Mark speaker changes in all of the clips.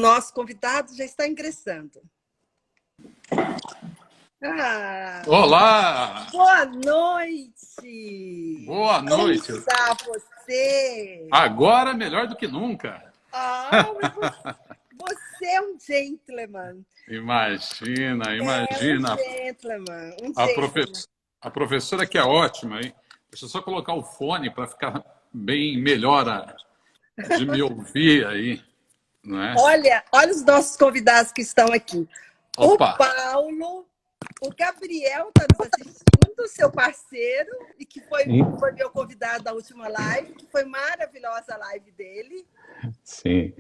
Speaker 1: nosso convidado já está ingressando.
Speaker 2: Olá!
Speaker 1: Boa noite!
Speaker 2: Boa noite!
Speaker 1: Como está você?
Speaker 2: Agora melhor do que nunca.
Speaker 1: Você é um gentleman.
Speaker 2: Imagina,
Speaker 1: É
Speaker 2: imagina.
Speaker 1: um gentleman.
Speaker 2: A professora que é ótima, hein? Deixa eu só colocar o fone para ficar bem melhor de me ouvir aí. Não é?
Speaker 1: Olha os nossos convidados que estão aqui.
Speaker 2: Opa.
Speaker 1: O Paulo, o Gabriel está nos assistindo, seu parceiro, e que foi meu convidado da última live, que foi maravilhosa a live dele.
Speaker 3: Sim.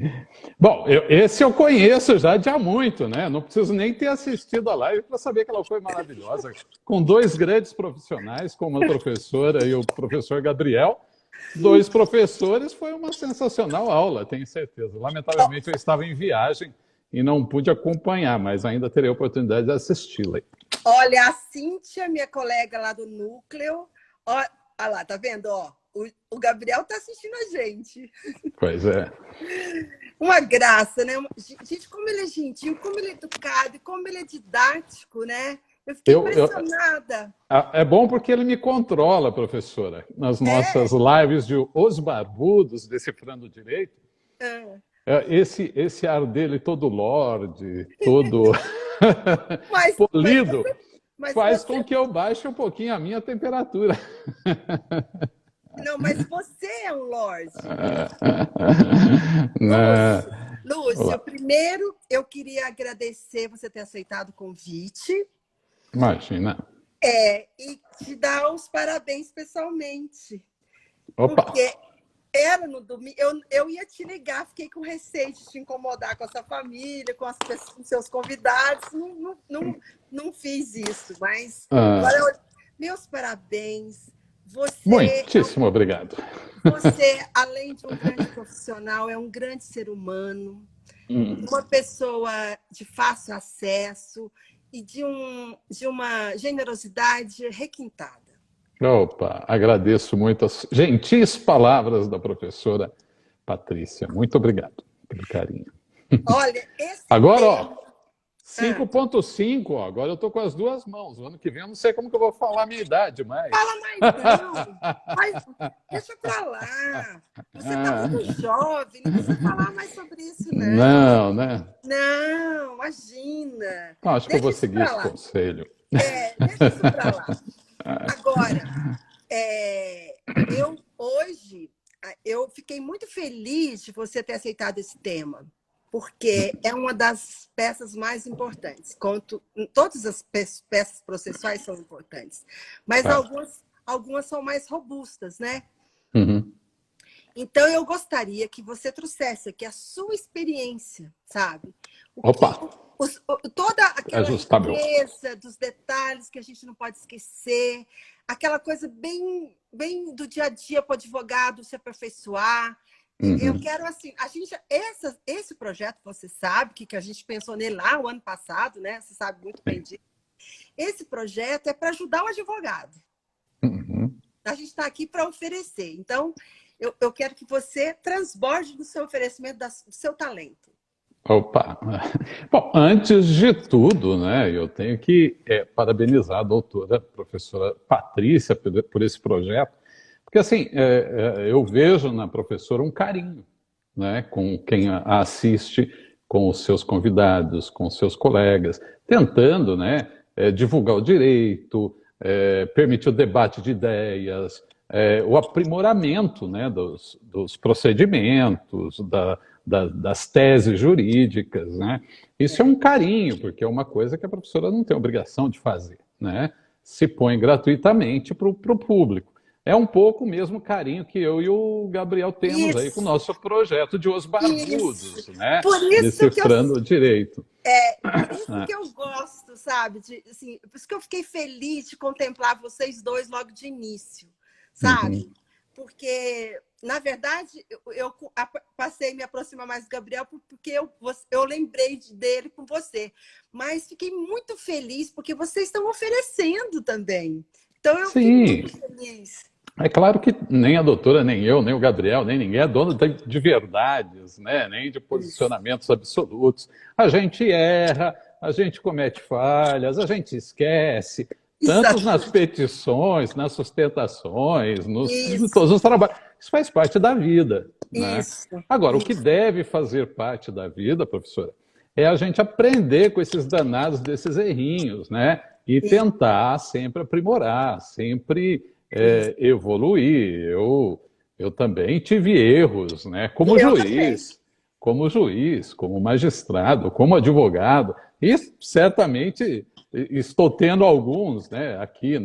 Speaker 3: Bom, esse eu conheço já de há muito, né? Não preciso nem ter assistido a live para saber que ela foi maravilhosa. Com dois grandes profissionais, como a professora e o professor Gabriel. Dois professores, foi uma sensacional aula, tenho certeza. Lamentavelmente, eu estava em viagem e não pude acompanhar, mas ainda terei a oportunidade de assisti-la.
Speaker 1: Olha, a Cíntia, minha colega lá do Núcleo, olha lá, tá vendo? Ó, o Gabriel está assistindo a gente.
Speaker 3: Pois é.
Speaker 1: Uma graça, né? Gente, como ele é gentil, como ele é educado, como ele é didático, né? Eu fiquei impressionada.
Speaker 3: É bom porque ele me controla, professora. Nas nossas lives de Os Barbudos, Decifrando Direito, esse ar dele todo lorde, todo polido, faz com que eu baixe um pouquinho a minha temperatura.
Speaker 1: Não, mas você é um lorde. Lúcio, primeiro eu queria agradecer você ter aceitado o convite.
Speaker 3: Imagina.
Speaker 1: E te dar os parabéns pessoalmente.
Speaker 3: Opa!
Speaker 1: Porque era no domingo, eu ia te ligar, fiquei com receio de te incomodar com a sua família, com os seus convidados. Não fiz isso, mas agora meus parabéns.
Speaker 3: Muitíssimo obrigado.
Speaker 1: Você, além de um grande profissional, é um grande ser humano, uma pessoa de fácil acesso e de uma generosidade requintada.
Speaker 3: Opa, agradeço muito as gentis palavras da professora Patrícia. Muito obrigado pelo carinho.
Speaker 1: Olha, esse
Speaker 3: agora, 5.5, agora eu estou com as duas mãos. O ano que vem eu não sei como que eu vou falar a minha idade, mas...
Speaker 1: Fala mais não. Deixa pra lá. Você está muito jovem, não precisa falar mais sobre isso, não.
Speaker 3: Não, né?
Speaker 1: Não, imagina.
Speaker 3: Não, acho que eu vou seguir esse conselho.
Speaker 1: Deixa isso pra lá. Agora, eu fiquei muito feliz de você ter aceitado esse tema, porque é uma das peças mais importantes. Todas as peças processuais são importantes, mas algumas são mais robustas, né? Então, eu gostaria que você trouxesse aqui a sua experiência, sabe? Toda aquela riqueza dos detalhes que a gente não pode esquecer, aquela coisa bem do dia a dia para o advogado se aperfeiçoar. Eu quero, assim, esse projeto, você sabe, que a gente pensou nele lá o ano passado, né? Você sabe muito bem disso. Esse projeto é para ajudar o advogado. A gente está aqui para oferecer. Então, eu quero que você transborde do seu oferecimento, do seu talento.
Speaker 3: Opa! Bom, antes de tudo, né, eu tenho que parabenizar a doutora professora Patrícia por esse projeto, porque assim, eu vejo na professora um carinho, né, com quem a assiste, com os seus convidados, com os seus colegas, tentando, né, divulgar o direito, permitir o debate de ideias, o aprimoramento, né, dos procedimentos, das teses jurídicas, né? Isso é um carinho, porque é uma coisa que a professora não tem obrigação de fazer, né? Se põe gratuitamente para o público. É um pouco o mesmo carinho que eu e o Gabriel temos aí com o nosso projeto de Os Barbudos, né? Decifrando o Direito.
Speaker 1: Por isso que eu gosto, sabe? Assim, por isso que eu fiquei feliz de contemplar vocês dois logo de início, sabe? Porque, na verdade, eu passei a me aproximar mais do Gabriel porque eu lembrei dele com você. Mas fiquei muito feliz porque vocês estão oferecendo também. Então, eu fiquei muito feliz.
Speaker 3: É claro que nem a doutora, nem eu, nem o Gabriel, nem ninguém é dono de verdades, né? Nem de
Speaker 1: Isso.
Speaker 3: posicionamentos absolutos. A gente erra, a gente comete falhas, a gente esquece, tanto nas
Speaker 1: Exatamente.
Speaker 3: petições, nas sustentações, em
Speaker 1: Isso,
Speaker 3: todos os trabalhos. Isso faz parte da vida, né?
Speaker 1: isso,
Speaker 3: Agora, o que
Speaker 1: isso,
Speaker 3: deve fazer parte da vida, professora, é a gente aprender com esses danados desses errinhos, né? E
Speaker 1: isso,
Speaker 3: tentar sempre aprimorar, sempre
Speaker 1: isso.
Speaker 3: evoluir. Eu também tive erros, né?
Speaker 1: Eu também.
Speaker 3: Como juiz, como magistrado, como advogado, e certamente estou tendo alguns, né? Aqui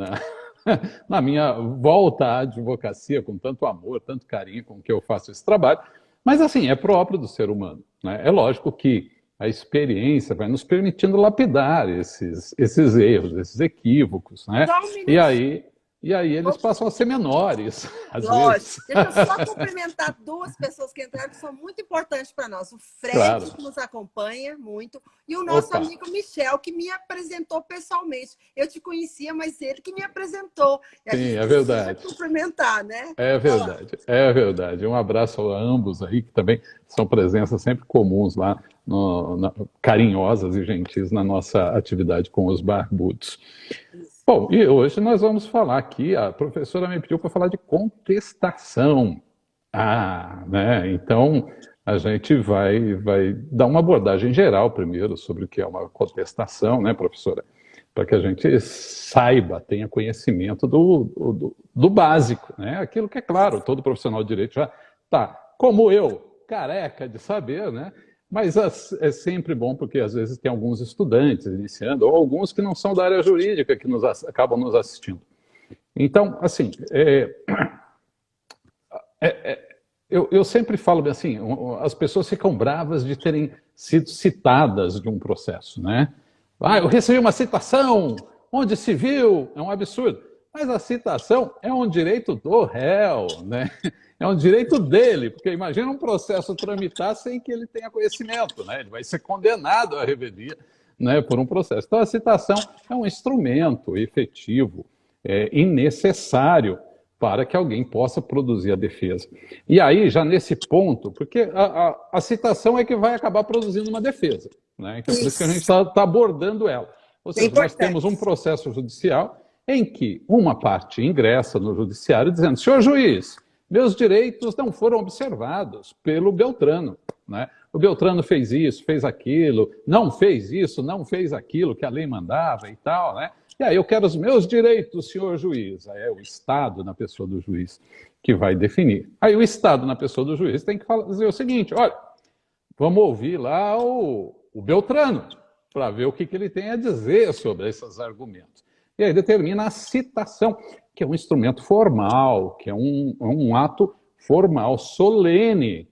Speaker 3: na minha volta à advocacia, com tanto amor, tanto carinho com que eu faço esse trabalho. Mas, assim, é próprio do ser humano, né? É lógico que a experiência vai nos permitindo lapidar esses erros, esses equívocos, né?
Speaker 1: Só um
Speaker 3: E
Speaker 1: minutinho.
Speaker 3: aí, e aí eles passam a ser menores, às
Speaker 1: Lógico.
Speaker 3: vezes.
Speaker 1: Deixa eu só cumprimentar duas pessoas que entraram, que são muito importantes para nós. O Fred,
Speaker 3: Claro.
Speaker 1: que nos acompanha muito, e o nosso
Speaker 3: Opa,
Speaker 1: amigo Michel, que me apresentou pessoalmente. Eu te conhecia, mas ele que me apresentou. E a
Speaker 3: sim,
Speaker 1: gente
Speaker 3: é
Speaker 1: precisa
Speaker 3: verdade.
Speaker 1: cumprimentar, né?
Speaker 3: É
Speaker 1: Olha lá.
Speaker 3: verdade, é verdade. Um abraço a ambos aí, que também são presenças sempre comuns lá, carinhosas e gentis na nossa atividade com os barbudos.
Speaker 1: Isso.
Speaker 3: Bom, e hoje nós vamos falar aqui, a professora me pediu para falar de contestação. Ah, né? Então a gente vai dar uma abordagem geral primeiro sobre o que é uma contestação, né, professora? Para que a gente saiba, tenha conhecimento do básico, né? Aquilo que é claro, todo profissional de direito já está, como eu, careca de saber, né? Mas é sempre bom porque às vezes tem alguns estudantes iniciando, ou alguns que não são da área jurídica que acabam nos assistindo. Então, assim, eu sempre falo assim, as pessoas ficam bravas de terem sido citadas de um processo, né? Ah, eu recebi uma citação, onde se viu, é um absurdo. Mas a citação é um direito do réu, né? É um direito dele, porque imagina um processo tramitar sem que ele tenha conhecimento, né? Ele vai ser condenado à revelia, né, por um processo. Então a citação é um instrumento efetivo, e necessário para que alguém possa produzir a defesa. E aí, já nesse ponto, porque a citação é que vai acabar produzindo uma defesa, né? Então, por isso que a gente
Speaker 1: Isso.
Speaker 3: está abordando ela. Ou
Speaker 1: É
Speaker 3: seja, nós temos um
Speaker 1: importante.
Speaker 3: processo judicial em que uma parte ingressa no judiciário dizendo: senhor juiz, meus direitos não foram observados pelo Beltrano, né? O Beltrano fez isso, fez aquilo, não fez isso, não fez aquilo que a lei mandava e tal, né? E aí eu quero os meus direitos, senhor juiz. Aí é o Estado, na pessoa do juiz, que vai definir. Aí o Estado, na pessoa do juiz, tem que dizer o seguinte: olha, vamos ouvir lá o Beltrano, para ver o que ele tem a dizer sobre esses argumentos. E aí determina a citação, que é um instrumento formal, que é um ato formal, solene,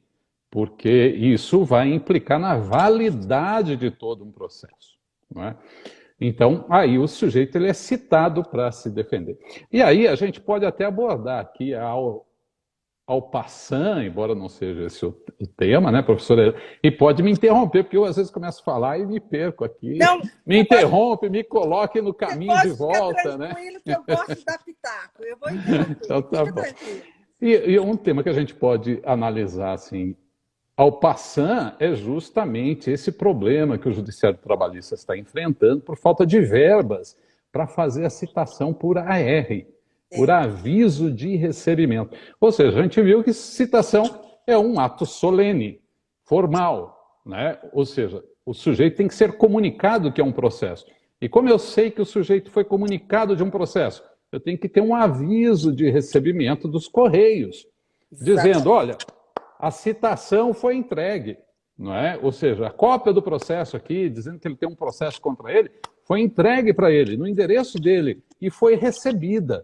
Speaker 3: porque isso vai implicar na validade de todo um processo, não é? Então, aí o sujeito ele é citado para se defender. E aí a gente pode até abordar aqui ao passant, embora não seja esse o tema, né, professora? E pode me interromper, porque eu às vezes começo a falar e me perco aqui.
Speaker 1: Não,
Speaker 3: Me interrompe, me coloque no
Speaker 1: você
Speaker 3: caminho de
Speaker 1: pode ficar
Speaker 3: volta, né?
Speaker 1: tranquilo que eu gosto de dar pitaco. Eu vou interromper.
Speaker 3: Então tá
Speaker 1: Fica
Speaker 3: bom.
Speaker 1: tranquilo.
Speaker 3: E um tema que a gente pode analisar assim, ao passant, é justamente esse problema que o Judiciário Trabalhista está enfrentando por falta de verbas para fazer a citação por AR, por
Speaker 1: É.
Speaker 3: aviso de recebimento. Ou seja, a gente viu que citação é um ato solene, formal, né? Ou seja, o sujeito tem que ser comunicado que é um processo. E como eu sei que o sujeito foi comunicado de um processo, eu tenho que ter um aviso de recebimento dos Correios, dizendo:
Speaker 1: Exatamente.
Speaker 3: olha, a citação foi entregue, não é? Ou seja, a cópia do processo aqui, dizendo que ele tem um processo contra ele, foi entregue para ele, no endereço dele, e foi recebida.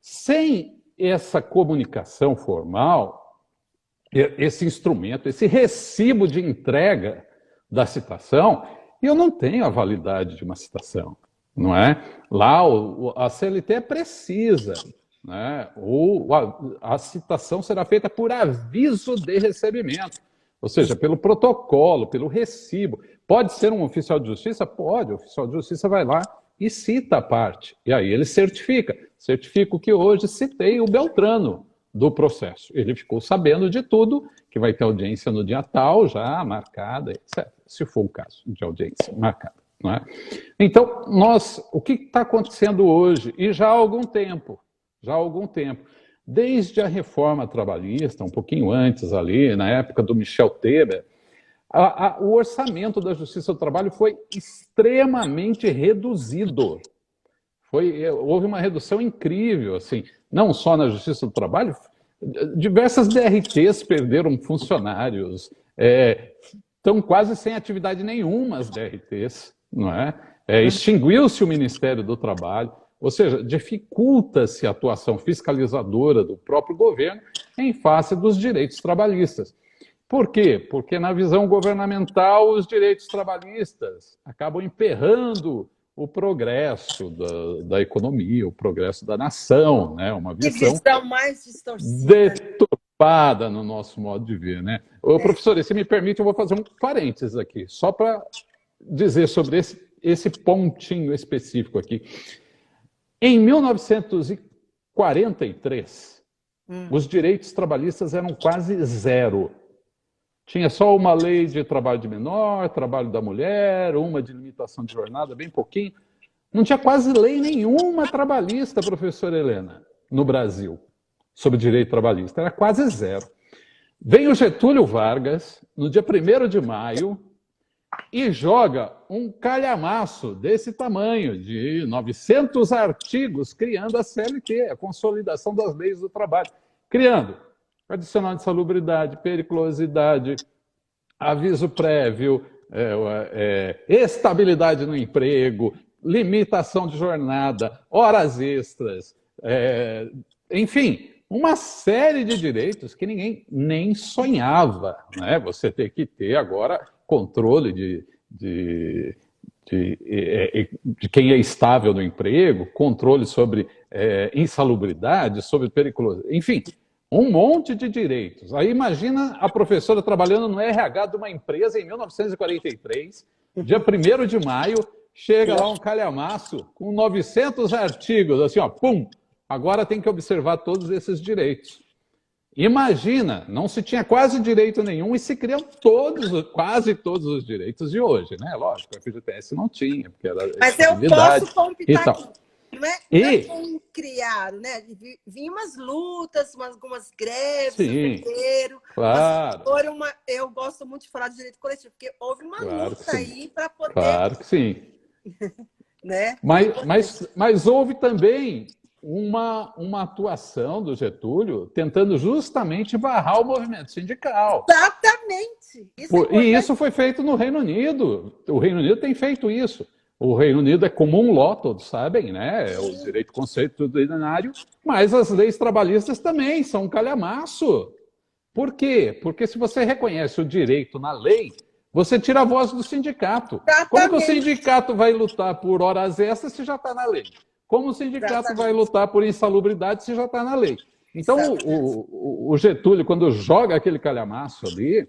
Speaker 3: Sem essa comunicação formal, esse instrumento, esse recibo de entrega da citação, eu não tenho a validade de uma citação, não é? Lá a CLT é precisa, né? A citação será feita por aviso de recebimento, ou seja, pelo protocolo, pelo recibo. Pode ser um oficial de justiça? Pode, o oficial de justiça vai lá, e cita a parte. E aí ele certifica que hoje citei o Beltrano do processo. Ele ficou sabendo de tudo, que vai ter audiência no dia tal, já marcada, etc. Se for o caso de audiência marcada. Não é? Então, o que está acontecendo hoje, e já há algum tempo, desde a reforma trabalhista, um pouquinho antes ali, na época do Michel Temer, o orçamento da Justiça do Trabalho foi extremamente reduzido. Houve uma redução incrível, assim, não só na Justiça do Trabalho, diversas DRTs perderam funcionários, estão quase sem atividade nenhuma as DRTs, não é? Extinguiu-se o Ministério do Trabalho, ou seja, dificulta-se a atuação fiscalizadora do próprio governo em face dos direitos trabalhistas. Por quê? Porque na visão governamental os direitos trabalhistas acabam emperrando o progresso da economia, o progresso da nação, né? Uma visão
Speaker 1: mais distorcida,
Speaker 3: deturpada no nosso modo de ver, né? Ô, professor, se me permite, eu vou fazer um parênteses aqui, só para dizer sobre esse pontinho específico aqui. Em 1943, os direitos trabalhistas eram quase zero. Tinha só uma lei de trabalho de menor, trabalho da mulher, uma de limitação de jornada, bem pouquinho. Não tinha quase lei nenhuma trabalhista, professora Helena, no Brasil, sobre direito trabalhista. Era quase zero. Vem o Getúlio Vargas, no dia 1º de maio, e joga um calhamaço desse tamanho, de 900 artigos, criando a CLT, a Consolidação das Leis do Trabalho. Criando adicional de salubridade, periculosidade, aviso prévio, estabilidade no emprego, limitação de jornada, horas extras, enfim, uma série de direitos que ninguém nem sonhava, né? Você tem que ter agora controle de quem é estável no emprego, controle sobre insalubridade, sobre periculosidade, enfim, um monte de direitos. Aí imagina a professora trabalhando no RH de uma empresa em 1943, dia 1º de maio, chega lá um calhamaço com 900 artigos, assim, ó, pum, agora tem que observar todos esses direitos. Imagina, não se tinha quase direito nenhum e se criam quase todos os direitos de hoje, né? Lógico, a FGTS não tinha, porque era
Speaker 1: mas eu posso palpitar aqui. Não é quem criaram, né? Vinham umas lutas, algumas greves, primeiro.
Speaker 3: Claro.
Speaker 1: Eu gosto muito de falar de direito coletivo, porque houve uma luta aí para poder.
Speaker 3: Claro que sim.
Speaker 1: Né?
Speaker 3: Mas houve também uma atuação do tentando justamente barrar o movimento sindical.
Speaker 1: Exatamente.
Speaker 3: Isso foi feito no Reino Unido. O Reino Unido tem feito isso. O Reino Unido é common law, todos sabem, né? É o direito consuetudinário, mas as leis trabalhistas também são um calhamaço. Por quê? Porque se você reconhece o direito na lei, você tira a voz do sindicato. Exatamente. Como que o sindicato vai lutar por horas extras se já está na lei? Como o sindicato vai lutar por insalubridade se já está na lei? Então, o Getúlio, quando joga aquele calhamaço ali,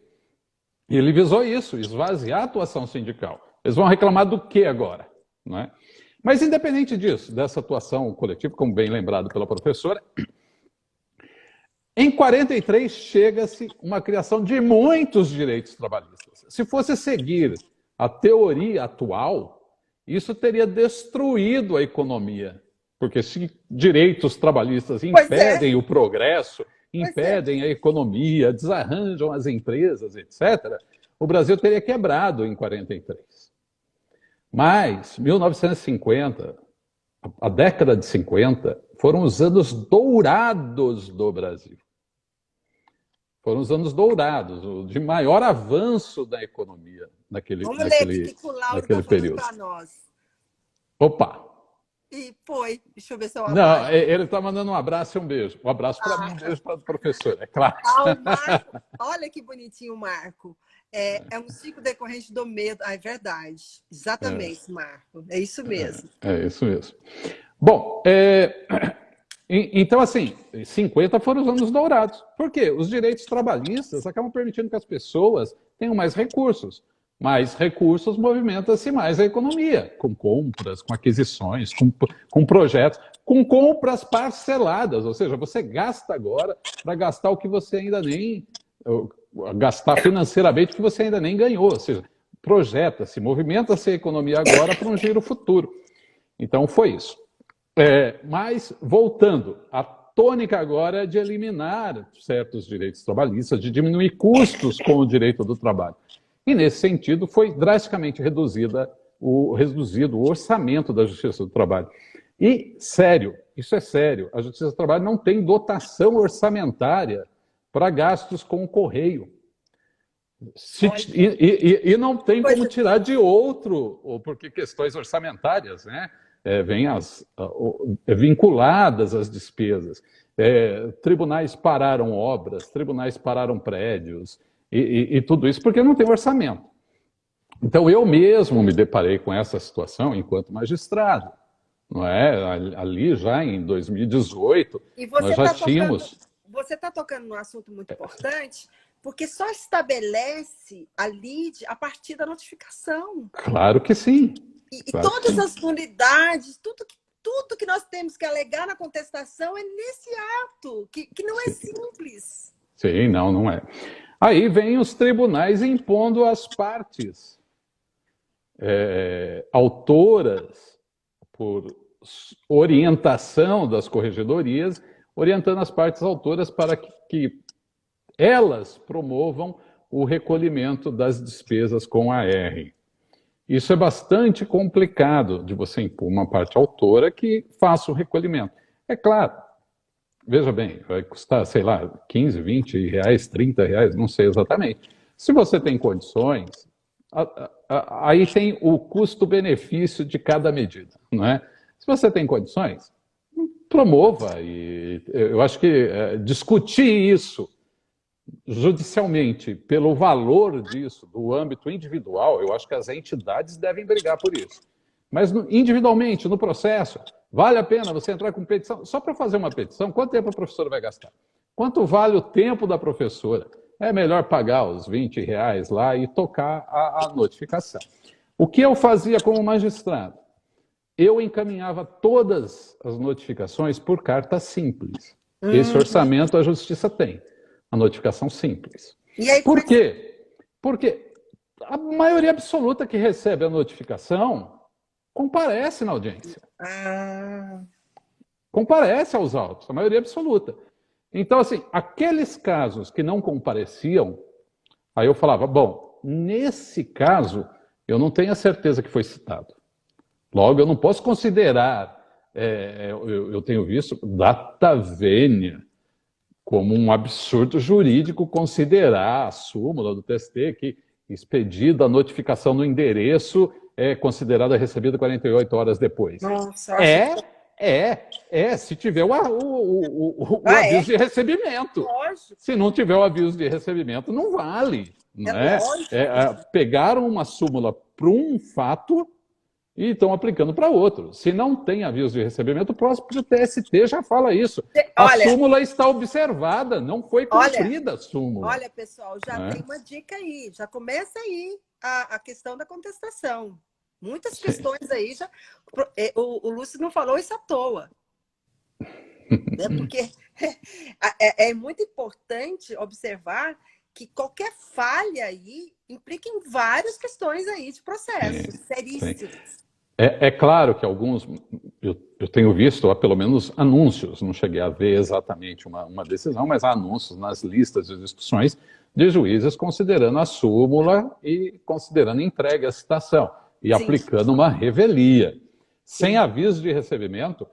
Speaker 3: ele visou isso, esvaziar a atuação sindical. Eles vão reclamar do que agora? Não é? Mas, independente disso, dessa atuação coletiva, como bem lembrado pela professora, em 43 chega-se uma criação de muitos direitos trabalhistas. Se fosse seguir a teoria atual, isso teria destruído a economia. Porque se direitos trabalhistas impedem o progresso, impedem a economia, desarranjam as empresas, etc., o Brasil teria quebrado em 43. Mas 1950, a década de 50, foram os anos dourados do Brasil. Foram os anos dourados, de maior avanço da economia naquele período.
Speaker 1: Para nós.
Speaker 3: Opa!
Speaker 1: E foi. Deixa eu ver se eu
Speaker 3: Não, ele está mandando um abraço e um beijo. Um abraço para mim, um beijo para o professor, é claro.
Speaker 1: O Marco, olha que bonitinho o Marco. É um ciclo decorrente do medo. É verdade. Exatamente, Marco. É isso mesmo.
Speaker 3: É isso mesmo. Bom, então, assim, 50 foram os anos dourados. Por quê? Os direitos trabalhistas acabam permitindo que as pessoas tenham mais recursos. mais recursos, movimenta-se mais a economia, com compras, com aquisições, com projetos, com compras parceladas, ou seja, você gasta agora para gastar o que você ainda nem... gastar financeiramente o que você ainda nem ganhou, ou seja, projeta-se, movimenta-se a economia agora para um giro futuro. Então, foi isso. Mas, voltando, a tônica agora é de eliminar certos direitos trabalhistas, de diminuir custos com o direito do trabalho. E, nesse sentido, foi drasticamente reduzido o orçamento da Justiça do Trabalho. E, sério, isso é sério, a Justiça do Trabalho não tem dotação orçamentária para gastos com o correio. E não tem como tirar de outro, porque questões orçamentárias, né? Vêm vinculadas às despesas. Tribunais pararam obras, tribunais pararam prédios, e tudo isso porque não tem orçamento. Então, eu mesmo me deparei com essa situação enquanto magistrado. Não é? Ali já em 2018, nós já tínhamos...
Speaker 1: Você está tocando num assunto muito importante, porque só estabelece a lide a partir da notificação.
Speaker 3: Claro que sim.
Speaker 1: E todas as nulidades, tudo que nós temos que alegar na contestação é nesse ato, que não é simples.
Speaker 3: Sim, não é. Aí vem os tribunais impondo às partes autoras, por orientação das corregedorias, orientando as partes autoras para que elas promovam o recolhimento das despesas com AR. Isso é bastante complicado de você impor uma parte autora que faça o recolhimento. É claro, veja bem, vai custar, sei lá, 15, 20 reais, 30 reais, não sei exatamente. Se você tem condições, aí tem o custo-benefício de cada medida, não é? Se você tem condições, promova. E eu acho que discutir isso judicialmente pelo valor disso, do âmbito individual, eu acho que as entidades devem brigar por isso. Mas individualmente, no processo, vale a pena você entrar com petição? Só para fazer uma petição, quanto tempo a professora vai gastar? Quanto vale o tempo da professora? É melhor pagar os 20 reais lá e tocar a notificação. O que eu fazia como magistrado? Eu encaminhava todas as notificações por carta simples. Esse orçamento a Justiça tem. A notificação simples.
Speaker 1: E aí,
Speaker 3: por quê? Porque a maioria absoluta que recebe a notificação comparece na audiência. Comparece aos autos, a maioria absoluta. Então, assim, aqueles casos que não compareciam, aí eu falava, bom, nesse caso, eu não tenho a certeza que foi citado. Logo, eu não posso considerar, eu tenho visto data vênia, como um absurdo jurídico considerar a súmula do TST que expedida a notificação no endereço é considerada recebida 48 horas depois.
Speaker 1: Nossa,
Speaker 3: se tiver o aviso de recebimento.
Speaker 1: Lógico.
Speaker 3: Se não tiver o aviso de recebimento, não vale. Não é? Pegaram uma súmula para um fato e estão aplicando para outro. Se não tem aviso de recebimento, o próprio TST já fala isso. A súmula está observada, não foi cumprida a súmula.
Speaker 1: Olha, pessoal, já tem uma dica aí. Já começa aí a questão da contestação. Muitas questões aí já... O Lúcio não falou isso à toa. Né? Porque é muito importante observar que qualquer falha aí implica em várias questões aí de processo, seríssimas.
Speaker 3: É claro que alguns, eu tenho visto, há pelo menos anúncios, não cheguei a ver exatamente uma decisão, mas há anúncios nas listas de discussões de juízes considerando a súmula e considerando entregue a citação e aplicando uma revelia. Sem aviso de recebimento,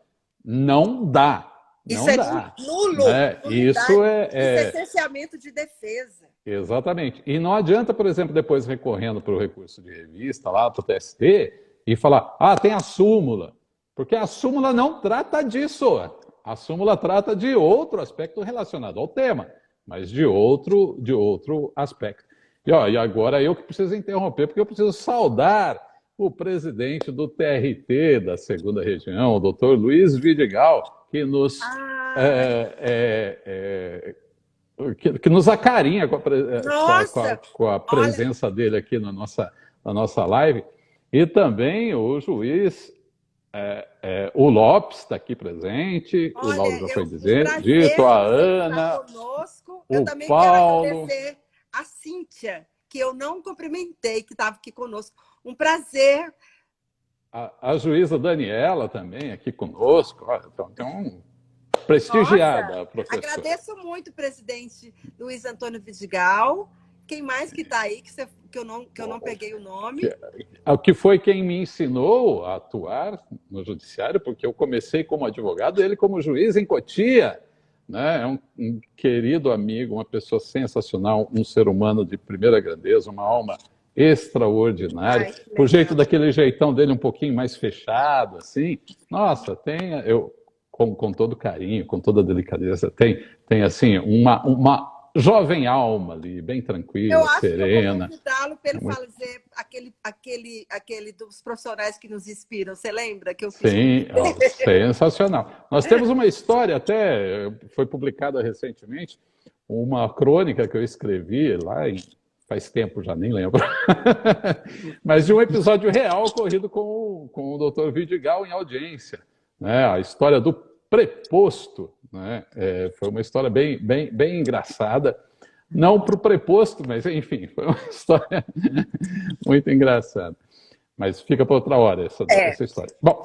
Speaker 3: não dá.
Speaker 1: Isso é nulo.
Speaker 3: Isso
Speaker 1: é cerceamento de defesa.
Speaker 3: Exatamente. E não adianta, por exemplo, depois recorrendo para o recurso de revista lá para o TST e falar, tem a súmula. Porque a súmula não trata disso. A súmula trata de outro aspecto relacionado ao tema, mas de outro aspecto. E agora eu que preciso interromper, porque eu preciso saudar o presidente do TRT da 2ª Região, o doutor Luiz Vidigal, que nos que nos acarinha
Speaker 1: Nossa!
Speaker 3: com a
Speaker 1: Olha,
Speaker 3: presença dele aqui na nossa live. E também o juiz, o Lopes está aqui presente, o Lauro já
Speaker 1: olha,
Speaker 3: foi
Speaker 1: um
Speaker 3: dito,
Speaker 1: prazer
Speaker 3: a
Speaker 1: você estar
Speaker 3: Ana,
Speaker 1: conosco. Eu
Speaker 3: o
Speaker 1: também quero
Speaker 3: Paulo.
Speaker 1: agradecer a Cíntia, que eu não cumprimentei, que estava aqui conosco. Um prazer.
Speaker 3: A juíza Daniela também aqui conosco. Olha, então, prestigiada,
Speaker 1: Nossa,
Speaker 3: a professora.
Speaker 1: agradeço muito o presidente Luiz Antônio Vidigal. Quem mais que está aí, que eu não peguei o nome?
Speaker 3: Que foi quem me ensinou a atuar no judiciário, porque eu comecei como advogado, ele como juiz em Cotia. Né? É um querido amigo, uma pessoa sensacional, um ser humano de primeira grandeza, uma alma extraordinária.
Speaker 1: Ai, que
Speaker 3: Por jeito
Speaker 1: legal.
Speaker 3: daquele jeitão dele um pouquinho mais fechado, assim. Nossa, com todo carinho, com toda delicadeza, tem assim, uma jovem alma ali, bem
Speaker 1: Eu
Speaker 3: tranquila,
Speaker 1: acho que eu vou
Speaker 3: serena.
Speaker 1: convidá-lo para ele
Speaker 3: Muito...
Speaker 1: fazer aquele dos profissionais que nos inspiram. Você lembra que eu fiz?
Speaker 3: Sim, sensacional. Nós temos uma história, até foi publicada recentemente, uma crônica que eu escrevi faz tempo, já nem lembro, mas de um episódio real ocorrido com o doutor Vidigal em audiência. Né? A história do preposto. Né? Foi uma história bem engraçada. Não para o preposto, mas enfim, foi uma história muito engraçada. Mas fica para outra hora essa história. Bom,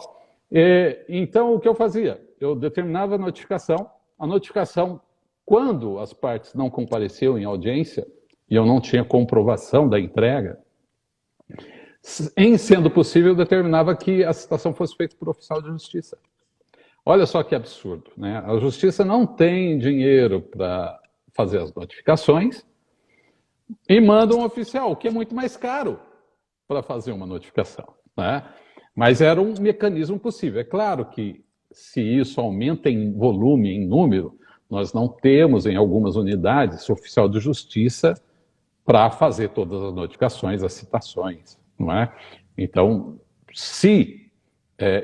Speaker 3: então o que eu fazia? Eu determinava a notificação, quando as partes não compareciam em audiência, e eu não tinha comprovação da entrega, em sendo possível, eu determinava que a citação fosse feita por oficial de justiça. Olha só que absurdo, né? A justiça não tem dinheiro para fazer as notificações e manda um oficial, o que é muito mais caro para fazer uma notificação. Né? Mas era um mecanismo possível. É claro que se isso aumenta em volume, em número, nós não temos em algumas unidades oficial de justiça para fazer todas as notificações, as citações. Não é? Então, se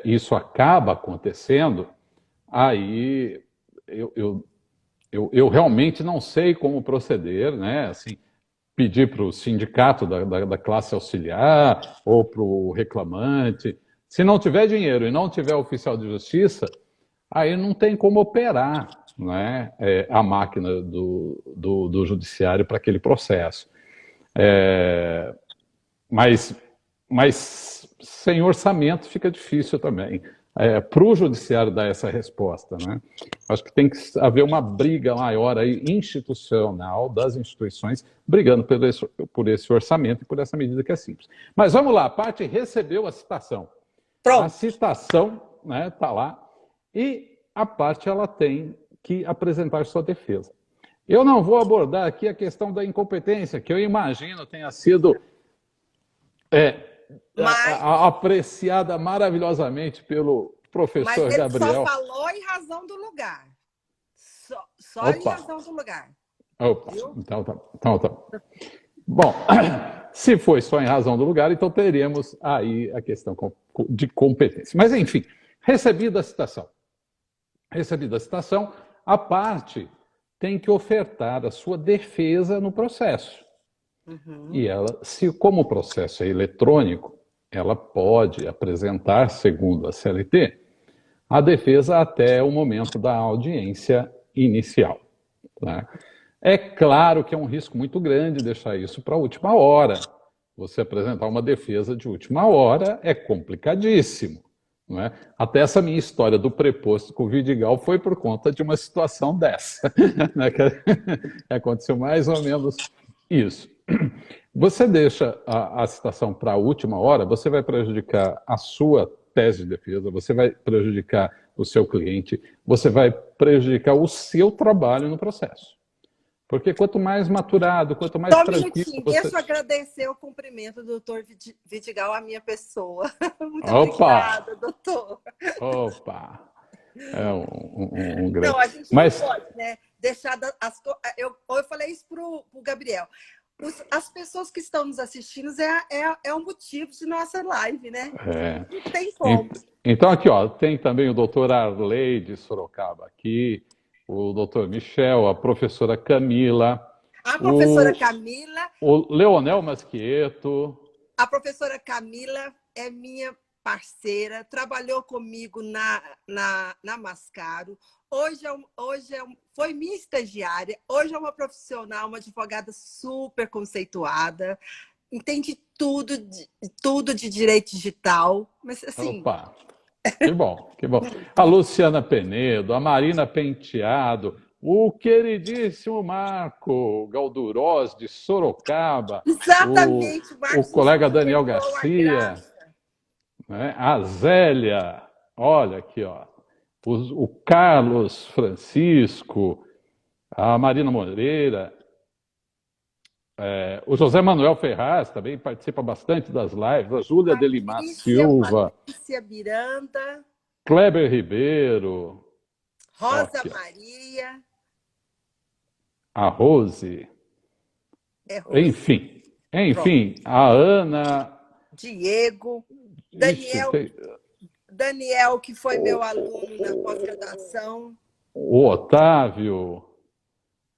Speaker 3: isso acaba acontecendo, aí eu realmente não sei como proceder, né? Assim, pedir para o sindicato da classe auxiliar ou para o reclamante. Se não tiver dinheiro e não tiver oficial de justiça, aí não tem como operar, né, a máquina do judiciário para aquele processo. Mas sem orçamento fica difícil também. Para o judiciário dar essa resposta, né? Acho que tem que haver uma briga maior aí, institucional, das instituições, brigando por esse orçamento e por essa medida que é simples. Mas vamos lá, a parte recebeu a citação.
Speaker 1: Pronto.
Speaker 3: A citação, né, está lá, e a parte ela tem que apresentar sua defesa. Eu não vou abordar aqui a questão da incompetência, que eu imagino tenha sido apreciada maravilhosamente pelo professor Gabriel.
Speaker 1: Mas ele só falou em razão do lugar. Só em razão do lugar.
Speaker 3: Opa, então tá. Bom, se foi só em razão do lugar, então teríamos aí a questão de competência. Mas, enfim, recebida a citação, a parte tem que ofertar a sua defesa no processo. Uhum. E ela, como o processo é eletrônico, ela pode apresentar, segundo a CLT, a defesa até o momento da audiência inicial. Né? É claro que é um risco muito grande deixar isso para a última hora. Você apresentar uma defesa de última hora é complicadíssimo. Não é? Até essa minha história do preposto com o Vidigal foi por conta de uma situação dessa. Né? Que aconteceu mais ou menos isso. Você deixa a citação para a última hora, você vai prejudicar a sua tese de defesa, você vai prejudicar o seu cliente, você vai prejudicar o seu trabalho no processo. Porque quanto mais maturado, quanto mais tranquilo...
Speaker 1: Deixa eu agradecer o cumprimento do doutor Vidigal à minha pessoa. Muito obrigada, doutor.
Speaker 3: Opa! É um grande...
Speaker 1: Não, a gente não pode, né? Deixar eu falei isso para o Gabriel. As pessoas que estão nos assistindo é um motivo de nossa live, né? Não tem como.
Speaker 3: Então, aqui, ó, tem também o doutor Arley de Sorocaba aqui, o doutor Michel, a professora Camila,
Speaker 1: A professora Camila,
Speaker 3: o Leonel Masquieto.
Speaker 1: a professora Camila é minha parceira, trabalhou comigo na Mascaro. Foi minha estagiária, hoje é uma profissional, uma advogada super conceituada, entende tudo de direito digital. Mas assim.
Speaker 3: Opa! Que bom, que bom. A Luciana Penedo, a Marina Penteado, o queridíssimo Marco Galdurós, de Sorocaba,
Speaker 1: Exatamente,
Speaker 3: o colega Daniel Garcia, né? A Zélia, olha aqui, ó, o Carlos Francisco, a Marina Moreira, o José Manuel Ferraz também participa bastante das lives, a Júlia Delimar Silva,
Speaker 1: Patrícia Miranda,
Speaker 3: Kleber Ribeiro,
Speaker 1: Rosa Maria,
Speaker 3: a Rose,
Speaker 1: Rose.
Speaker 3: enfim, a Ana,
Speaker 1: Diego, Daniel, que foi meu aluno na pós-graduação,
Speaker 3: o Otávio,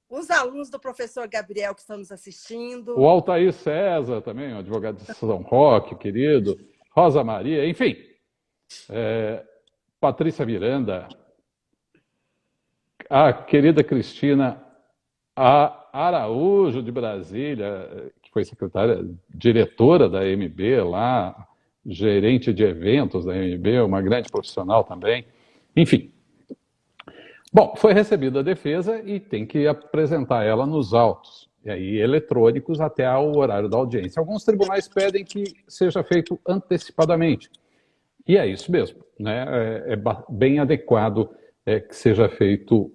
Speaker 1: os alunos do professor Gabriel que estão nos assistindo,
Speaker 3: o Altair César também, o advogado de São Roque, querido, Rosa Maria, enfim, Patrícia Miranda, a querida Cristina Araújo, de Brasília, que foi secretária, diretora da MB lá, gerente de eventos da MB, uma grande profissional também. Enfim. Bom, foi recebida a defesa e tem que apresentar ela nos autos, e aí eletrônicos até o horário da audiência. Alguns tribunais pedem que seja feito antecipadamente. E é isso mesmo, né? É bem adequado que seja feito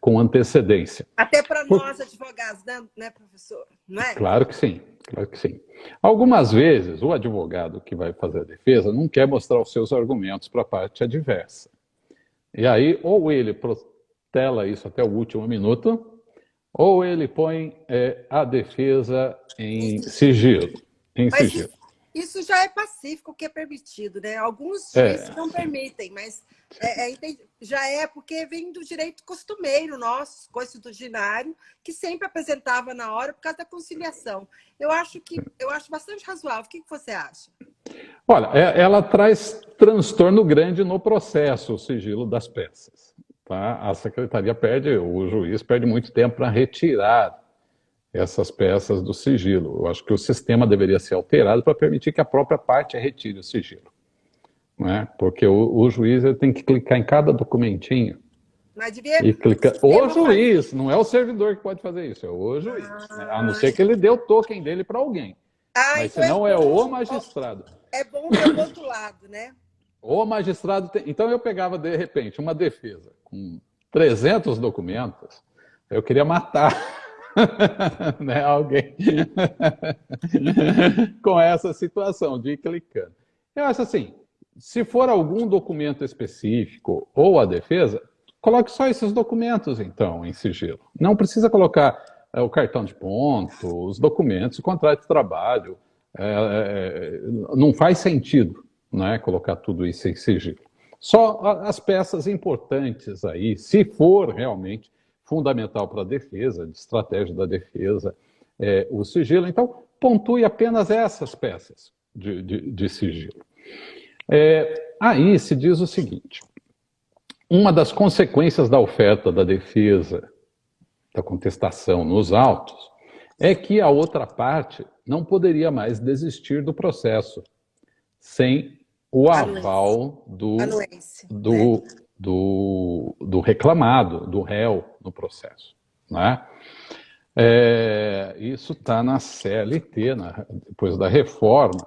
Speaker 3: com antecedência.
Speaker 1: Até para nós, advogados, né, professor? Não é?
Speaker 3: Claro que sim, claro que sim. Algumas vezes, o advogado que vai fazer a defesa não quer mostrar os seus argumentos para a parte adversa. E aí, ou ele protela isso até o último minuto, ou ele põe a defesa em sigilo.
Speaker 1: Isso já é pacífico, o que é permitido, né? Alguns juízes não permitem, mas já é porque vem do direito costumeiro nosso, constitucionário, que sempre apresentava na hora por causa da conciliação. Eu acho bastante razoável. O que você acha?
Speaker 3: Olha, ela traz transtorno grande no processo, o sigilo das peças. Tá? A secretaria o juiz perde muito tempo para retirar essas peças do sigilo. Eu acho que o sistema deveria ser alterado para permitir que a própria parte retire o sigilo. Né? Porque o juiz tem que clicar em cada documentinho.
Speaker 1: Mas devia...
Speaker 3: E clicar. O juiz, não é o servidor que pode fazer isso, é o juiz. Né? A não ser que ele dê o token dele para alguém. Mas
Speaker 1: então
Speaker 3: senão é o magistrado.
Speaker 1: É bom ver o outro lado, né?
Speaker 3: O magistrado tem... Então eu pegava, de repente, uma defesa com 300 documentos, eu queria matar né, alguém com essa situação de ir clicando. Eu acho assim, se for algum documento específico ou a defesa, coloque só esses documentos, então, em sigilo. Não precisa colocar o cartão de ponto, os documentos, o contrato de trabalho. Não faz sentido, né, colocar tudo isso em sigilo. Só as peças importantes aí, se for realmente fundamental para a defesa, de estratégia da defesa, o sigilo. Então, pontue apenas essas peças de sigilo. Aí se diz o seguinte: uma das consequências da oferta da defesa, da contestação nos autos, é que a outra parte não poderia mais desistir do processo sem o aval do reclamado, do réu no processo. Né? Isso está na CLT, depois da reforma.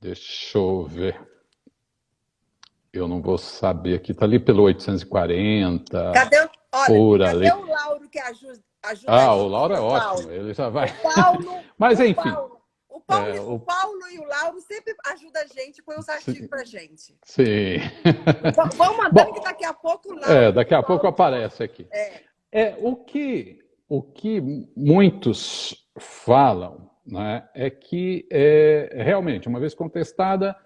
Speaker 3: Deixa eu ver. Eu não vou saber aqui, está ali pelo 840.
Speaker 1: Cadê o Lauro que ajuda
Speaker 3: o Lauro é ótimo, ele já vai.
Speaker 1: Mas enfim. O Paulo e o Lauro sempre ajudam a gente, põe os artigos para a gente.
Speaker 3: Sim.
Speaker 1: Vamos mandando que daqui a pouco o Lauro...
Speaker 3: daqui a pouco aparece aqui. O que muitos falam, né, é que realmente, uma vez contestada,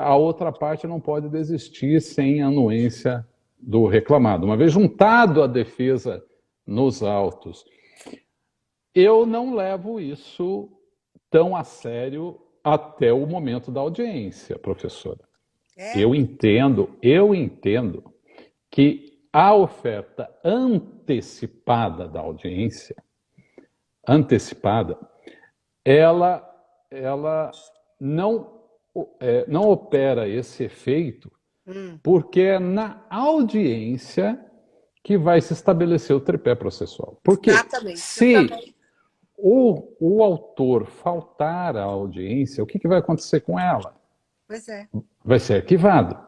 Speaker 3: a outra parte não pode desistir sem anuência do reclamado, uma vez juntado a defesa nos autos, eu não levo isso tão a sério até o momento da audiência, professora. Eu entendo que a oferta antecipada da audiência, ela não opera esse efeito, porque é na audiência que vai se estabelecer o tripé processual. Porque se o autor faltar à audiência, o que vai acontecer com ela?
Speaker 1: Pois é.
Speaker 3: Vai ser arquivado,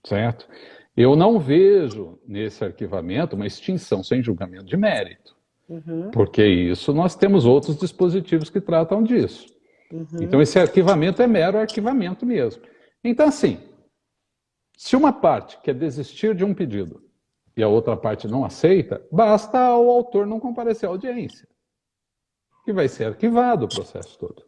Speaker 3: certo? Eu não vejo nesse arquivamento uma extinção sem julgamento de mérito, porque isso nós temos outros dispositivos que tratam disso. Então esse arquivamento é mero arquivamento mesmo. Então assim, se uma parte quer desistir de um pedido e a outra parte não aceita, basta ao autor não comparecer à audiência, que vai ser arquivado o processo todo.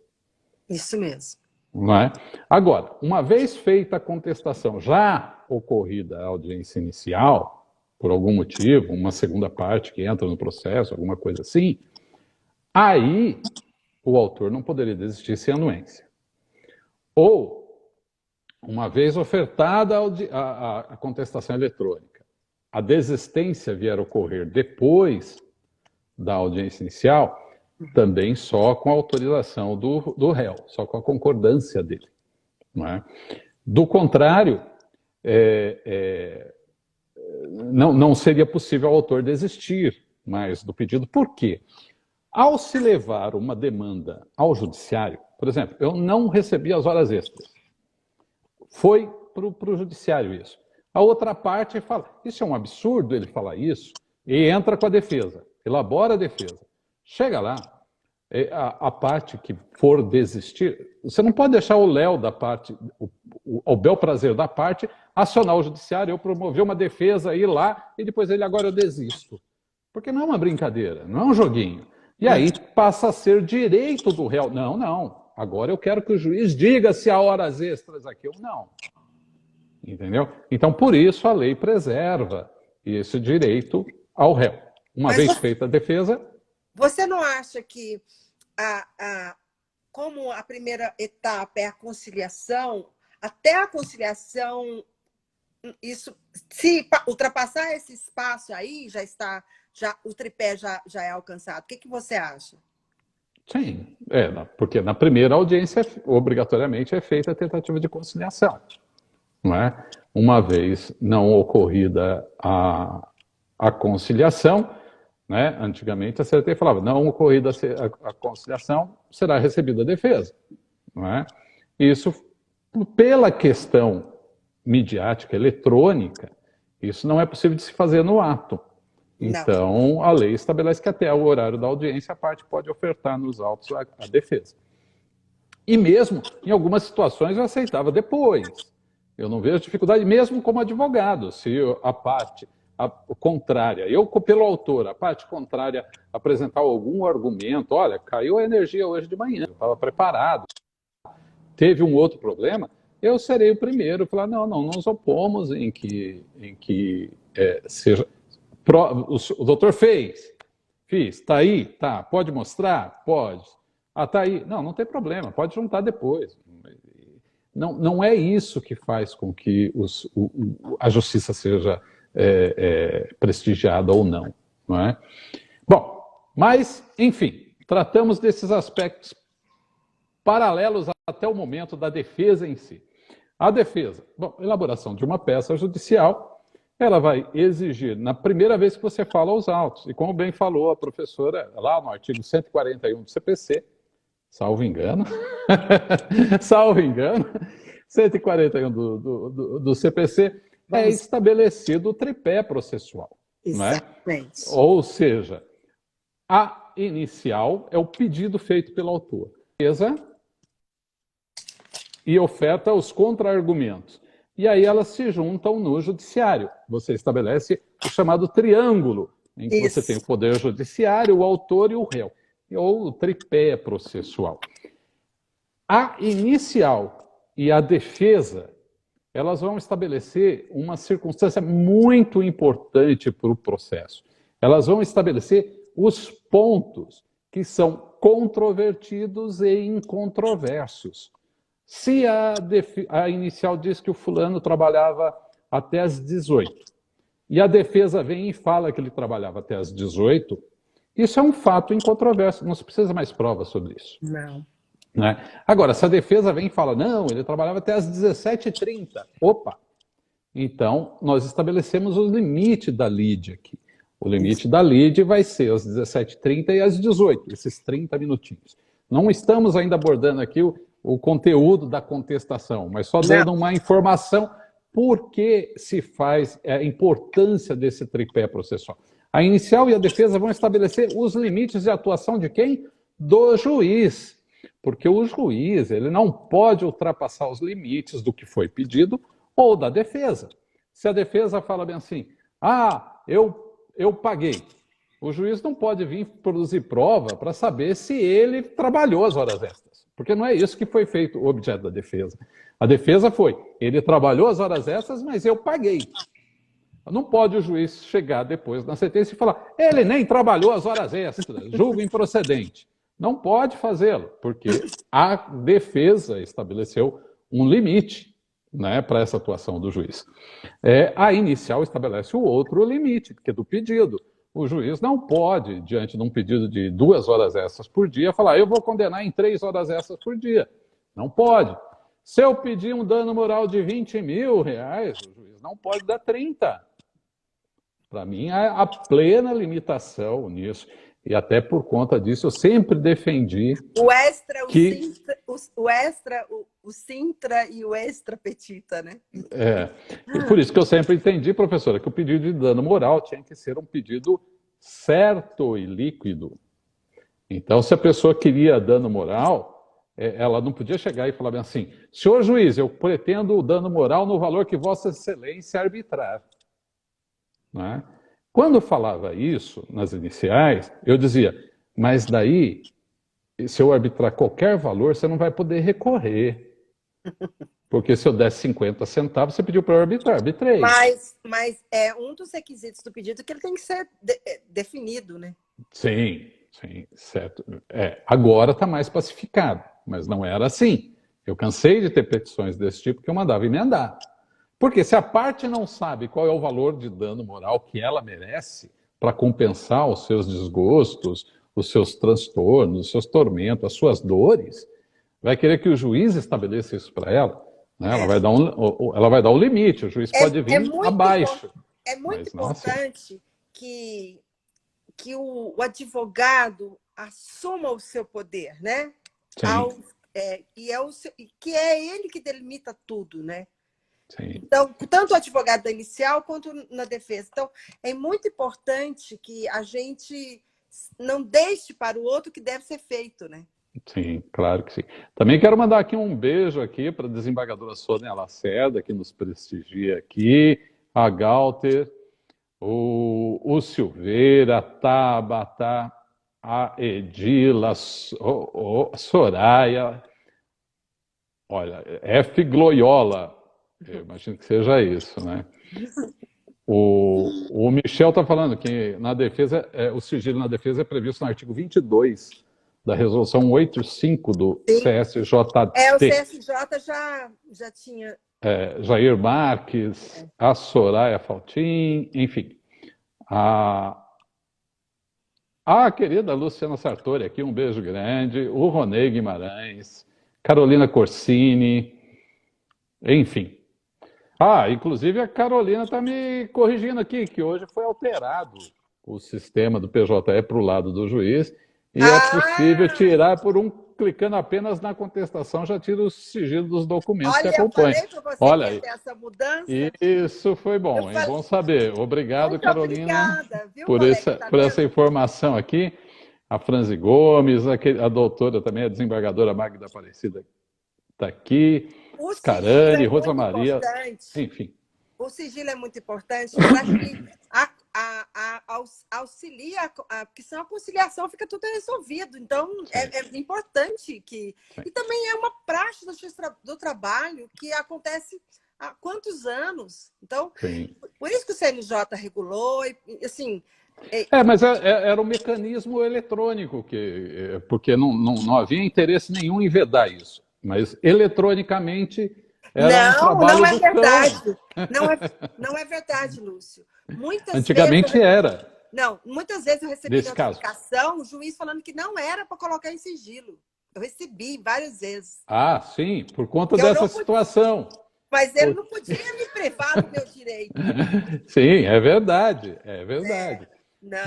Speaker 1: Isso mesmo.
Speaker 3: Não é? Agora, uma vez feita a contestação, já ocorrida a audiência inicial, por algum motivo, uma segunda parte que entra no processo, alguma coisa assim, aí o autor não poderia desistir sem anuência. Ou, uma vez ofertada a contestação eletrônica, a desistência vier a ocorrer depois da audiência inicial, também só com a autorização do réu, só com a concordância dele. Não é? Do contrário, não seria possível ao autor desistir mais do pedido. Por quê? Ao se levar uma demanda ao judiciário, por exemplo, eu não recebi as horas extras. Foi para o judiciário isso. A outra parte fala, isso é um absurdo ele falar isso, e entra com a defesa, elabora a defesa. Chega lá, a parte que for desistir, você não pode deixar o Léo da parte, o bel prazer da parte, acionar o judiciário, eu promover uma defesa, ir lá, e depois agora eu desisto. Porque não é uma brincadeira, não é um joguinho. E aí passa a ser direito do réu. Não, agora eu quero que o juiz diga se há horas extras aqui ou não. Entendeu? Então, por isso, a lei preserva esse direito ao réu. Uma vez feita a defesa...
Speaker 1: Você não acha que, como a primeira etapa é a conciliação, até a conciliação, isso, se ultrapassar esse espaço aí, o tripé já é alcançado? O que você acha?
Speaker 3: Sim, porque na primeira audiência, obrigatoriamente, é feita a tentativa de conciliação. Não é? Uma vez não ocorrida a conciliação, né? Antigamente a CLT falava, não ocorrida a conciliação, será recebida a defesa. Não é? Isso, pela questão midiática, eletrônica, isso não é possível de se fazer no ato. Então, a lei estabelece que até o horário da audiência a parte pode ofertar nos autos a defesa. E mesmo, em algumas situações, eu aceitava depois. Eu não vejo dificuldade, mesmo como advogado, se a parte contrária, eu pelo autor, a parte contrária apresentar algum argumento, olha, caiu a energia hoje de manhã, eu estava preparado, teve um outro problema, eu serei o primeiro a falar, não nos opomos em que seja... O doutor fiz, está aí, tá, pode mostrar? Pode. Tá aí. Não tem problema, pode juntar depois. Não é isso que faz com que a justiça seja prestigiada ou não, não é? Bom, mas, enfim, tratamos desses aspectos paralelos até o momento da defesa em si. A defesa, elaboração de uma peça judicial, ela vai exigir, na primeira vez que você fala aos autos, e como bem falou a professora, lá no artigo 141 do CPC, salvo engano, 141 do CPC, é estabelecido o tripé processual.
Speaker 1: Exatamente.
Speaker 3: Não é? Ou seja, a inicial é o pedido feito pelo autor. E oferta os contra-argumentos. E aí elas se juntam no judiciário. Você estabelece o chamado triângulo, em que você tem o poder judiciário, o autor e o réu. Ou o tripé processual. A inicial e a defesa elas vão estabelecer uma circunstância muito importante para o processo. Elas vão estabelecer os pontos que são controvertidos e incontroversos. Se a inicial diz que o fulano trabalhava até às 18 e a defesa vem e fala que ele trabalhava até às 18, isso é um fato incontroverso, não se precisa mais prova sobre isso.
Speaker 1: Não.
Speaker 3: Né? Agora, se a defesa vem e fala, não, ele trabalhava até às 17h30, opa! Então, nós estabelecemos o limite da lide aqui. O limite da lide vai ser às 17h30 e às 18h, esses 30 minutinhos. Não estamos ainda abordando aqui o conteúdo da contestação, mas só dando uma informação por que se faz a importância desse tripé processual. A inicial e a defesa vão estabelecer os limites de atuação de quem? Do juiz. Porque o juiz ele não pode ultrapassar os limites do que foi pedido ou da defesa. Se a defesa fala bem assim, eu paguei, o juiz não pode vir produzir prova para saber se ele trabalhou as horas extras, porque não é isso que foi feito o objeto da defesa. A defesa foi, ele trabalhou as horas extras, mas eu paguei. Não pode o juiz chegar depois na sentença e falar, ele nem trabalhou as horas extras, julgo improcedente. Não pode fazê-lo, porque a defesa estabeleceu um limite, né, para essa atuação do juiz. A inicial estabelece o outro limite, que é do pedido. O juiz não pode, diante de um pedido de 2 horas extras por dia, falar, eu vou condenar em 3 horas extras por dia. Não pode. Se eu pedir um dano moral de R$20 mil, o juiz não pode dar 30. Para mim, há a plena limitação nisso. E até por conta disso, eu sempre defendi
Speaker 1: o extra,
Speaker 3: que...
Speaker 1: o Sintra e o extra petita, né?
Speaker 3: E por isso que eu sempre entendi, professora, que o pedido de dano moral tinha que ser um pedido certo e líquido. Então, se a pessoa queria dano moral, ela não podia chegar e falar bem assim, senhor juiz, eu pretendo o dano moral no valor que Vossa Excelência arbitrar. Né? Quando eu falava isso nas iniciais, eu dizia, mas daí, se eu arbitrar qualquer valor, você não vai poder recorrer. Porque se eu desse 50 centavos, você pediu para eu arbitrar, arbitrei.
Speaker 1: Mas é um dos requisitos do pedido que ele tem que ser definido, né?
Speaker 3: Sim, certo. Agora está mais pacificado, mas não era assim. Eu cansei de ter petições desse tipo que eu mandava emendar. Porque se a parte não sabe qual é o valor de dano moral que ela merece para compensar os seus desgostos, os seus transtornos, os seus tormentos, as suas dores, vai querer que o juiz estabeleça isso para ela. Né? Ela vai dar o limite, o juiz pode vir abaixo.
Speaker 1: É muito importante que o advogado assuma o seu poder, né? Que é ele que delimita tudo, né?
Speaker 3: Sim.
Speaker 1: Então, tanto o advogado da inicial quanto na defesa. Então, é muito importante que a gente não deixe para o outro o que deve ser feito, né?
Speaker 3: Sim, claro que sim. Também quero mandar aqui um beijo aqui para a desembargadora Sônia Lacerda, que nos prestigia aqui, a Galter, o Silveira, a Tabata, a Edila, Soraya, olha, F. Gloiola, eu imagino que seja isso, né? O Michel está falando que na defesa, o sigilo na defesa é previsto no artigo 22 da resolução 185 do CSJT.
Speaker 1: O CSJ já tinha...
Speaker 3: Jair Marques, a Soraya Faltin, enfim. A querida Luciana Sartori aqui, um beijo grande. O Ronei Guimarães, Carolina Corsini, enfim. Inclusive a Carolina está me corrigindo aqui, que hoje foi alterado o sistema do PJE para o lado do juiz, e é possível tirar clicando apenas na contestação, já tira o sigilo dos documentos que acompanham.
Speaker 1: Eu falei para você que ia ter essa mudança.
Speaker 3: Isso foi bom, é bom saber. Obrigado,
Speaker 1: muito
Speaker 3: Carolina,
Speaker 1: obrigada, viu,
Speaker 3: por essa informação aqui. A Franzi Gomes, a doutora também, a desembargadora Magda Aparecida está aqui. Scarani, Rosa Maria, enfim.
Speaker 1: O sigilo é muito importante para que auxilia, porque senão a conciliação fica tudo resolvido. Então, é importante que... E também é uma praxe do trabalho que acontece há quantos anos? Então,
Speaker 3: Sim.
Speaker 1: por isso que o CNJ regulou, e, assim...
Speaker 3: Mas era um mecanismo eletrônico, porque não havia interesse nenhum em vedar isso. Mas eletronicamente era um
Speaker 1: Não
Speaker 3: trabalho
Speaker 1: é
Speaker 3: do cão.
Speaker 1: verdade. Não é verdade, Lúcio.
Speaker 3: Antigamente era,
Speaker 1: Muitas vezes eu recebi
Speaker 3: nesse caso.
Speaker 1: notificação, o juiz falando que não era para colocar em sigilo. Eu recebi várias vezes.
Speaker 3: Ah, sim, por conta dessa situação.
Speaker 1: Mas ele não podia me privar do meu direito.
Speaker 3: Sim, é verdade, é verdade.
Speaker 1: Não.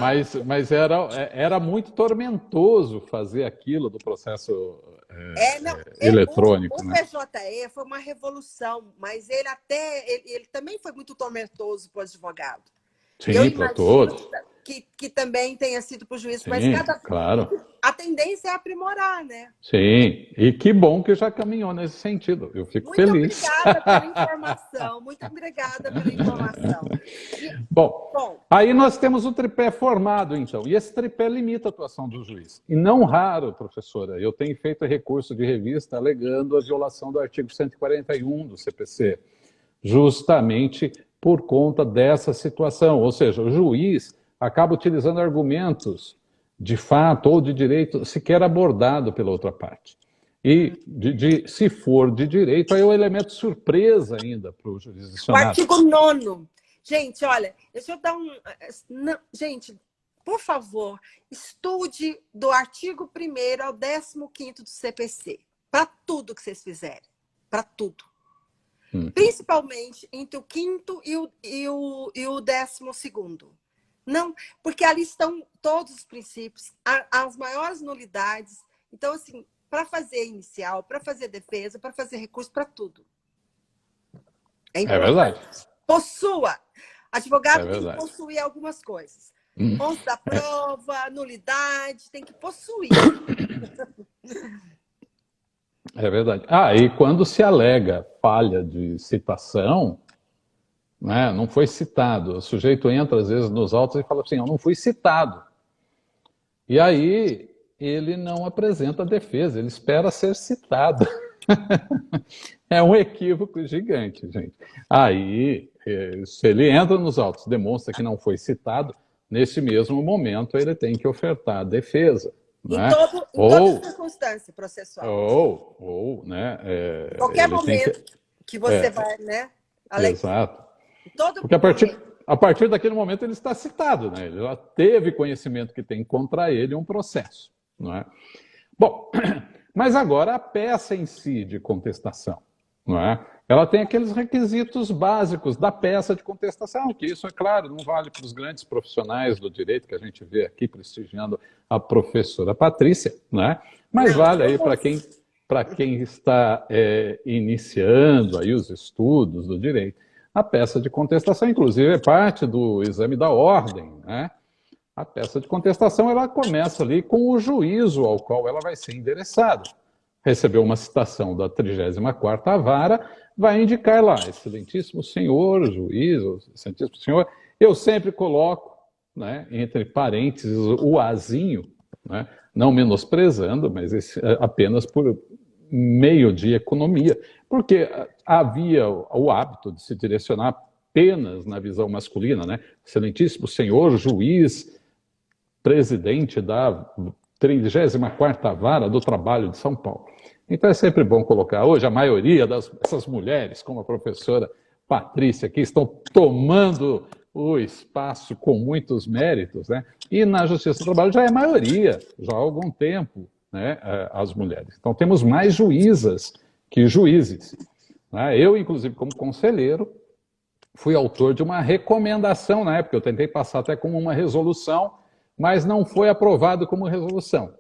Speaker 3: Mas era muito tormentoso fazer aquilo do processo eletrônico.
Speaker 1: O PJE foi uma revolução, mas ele também foi muito tormentoso para o advogado.
Speaker 3: Sim, para todos.
Speaker 1: Que também tenha sido para o juiz,
Speaker 3: Sim,
Speaker 1: mas
Speaker 3: claro.
Speaker 1: A tendência é aprimorar, né?
Speaker 3: Sim, e que bom que já caminhou nesse sentido. Eu fico feliz.
Speaker 1: Muito obrigada pela informação. Muito obrigada pela informação.
Speaker 3: Bom, aí nós temos o tripé formado, então. E esse tripé limita a atuação do juiz. E não raro, professora, eu tenho feito recurso de revista alegando a violação do artigo 141 do CPC, justamente por conta dessa situação. Ou seja, o juiz acaba utilizando argumentos de fato ou de direito sequer abordado pela outra parte. E, se for de direito, aí é o elemento surpresa ainda para o jurisdicionado.
Speaker 1: O artigo 9º. Gente, olha, deixa eu dar gente, por favor, estude do artigo 1º ao 15º do CPC. Para tudo que vocês fizerem. Para tudo. Principalmente entre o 5º e o 12º. Não, porque ali estão todos os princípios, as maiores nulidades. Então, assim, para fazer inicial, para fazer defesa, para fazer recurso, para tudo.
Speaker 3: É verdade.
Speaker 1: Possua. Advogado tem que possuir algumas coisas. Pontos da prova, nulidade, tem que possuir.
Speaker 3: É verdade. E quando se alega falha de citação, né, não foi citado. O sujeito entra, às vezes, nos autos e fala assim, eu não fui citado. E aí ele não apresenta a defesa, ele espera ser citado. É um equívoco gigante, gente. Aí, se ele entra nos autos, demonstra que não foi citado, nesse mesmo momento ele tem que ofertar a defesa. Né?
Speaker 1: Em toda circunstância processual.
Speaker 3: Né?
Speaker 1: Qualquer momento que você vai, né?
Speaker 3: Exato. Porque a partir daquele momento ele está citado, né? Ele já teve conhecimento que tem contra ele um processo. Não é? Bom, mas agora a peça em si de contestação, não é? Ela tem aqueles requisitos básicos da peça de contestação, que isso, é claro, não vale para os grandes profissionais do direito que a gente vê aqui prestigiando a professora Patrícia, né? Mas vale aí para quem está iniciando aí os estudos do direito. A peça de contestação, inclusive, é parte do exame da ordem, né? A peça de contestação, ela começa ali com o juízo ao qual ela vai ser endereçada. Recebeu uma citação da 34ª Vara, vai indicar lá, excelentíssimo senhor juiz, excelentíssimo senhor, eu sempre coloco, né, entre parênteses, o azinho, né, não menosprezando, mas apenas por meio de economia, porque havia o hábito de se direcionar apenas na visão masculina, né? Excelentíssimo senhor juiz, presidente da 34ª Vara do Trabalho de São Paulo. Então é sempre bom colocar, hoje a maioria dessas mulheres, como a professora Patrícia, que estão tomando o espaço com muitos méritos, né? E na Justiça do Trabalho já é maioria, já há algum tempo, né, as mulheres. Então temos mais juízas que juízes. Né? Eu, inclusive, como conselheiro, fui autor de uma recomendação na época, eu tentei passar até como uma resolução, mas não foi aprovado como resolução.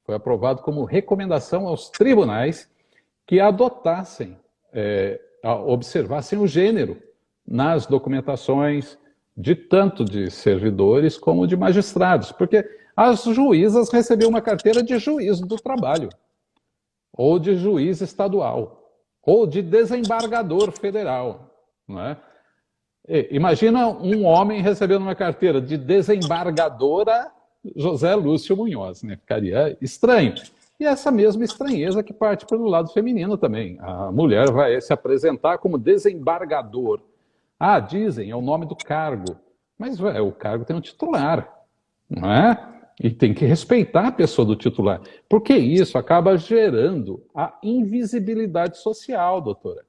Speaker 3: Foi aprovado como recomendação aos tribunais que adotassem, observassem o gênero nas documentações tanto de servidores como de magistrados, porque as juízas recebiam uma carteira de juiz do trabalho, ou de juiz estadual, ou de desembargador federal. Não é? Imagina um homem recebendo uma carteira de desembargadora José Lúcio Munhoz, né? Ficaria estranho. E essa mesma estranheza que parte pelo lado feminino também. A mulher vai se apresentar como desembargador. Ah, dizem, é o nome do cargo. Mas o cargo tem um titular, não é? E tem que respeitar a pessoa do titular. Porque isso acaba gerando a invisibilidade social, doutora.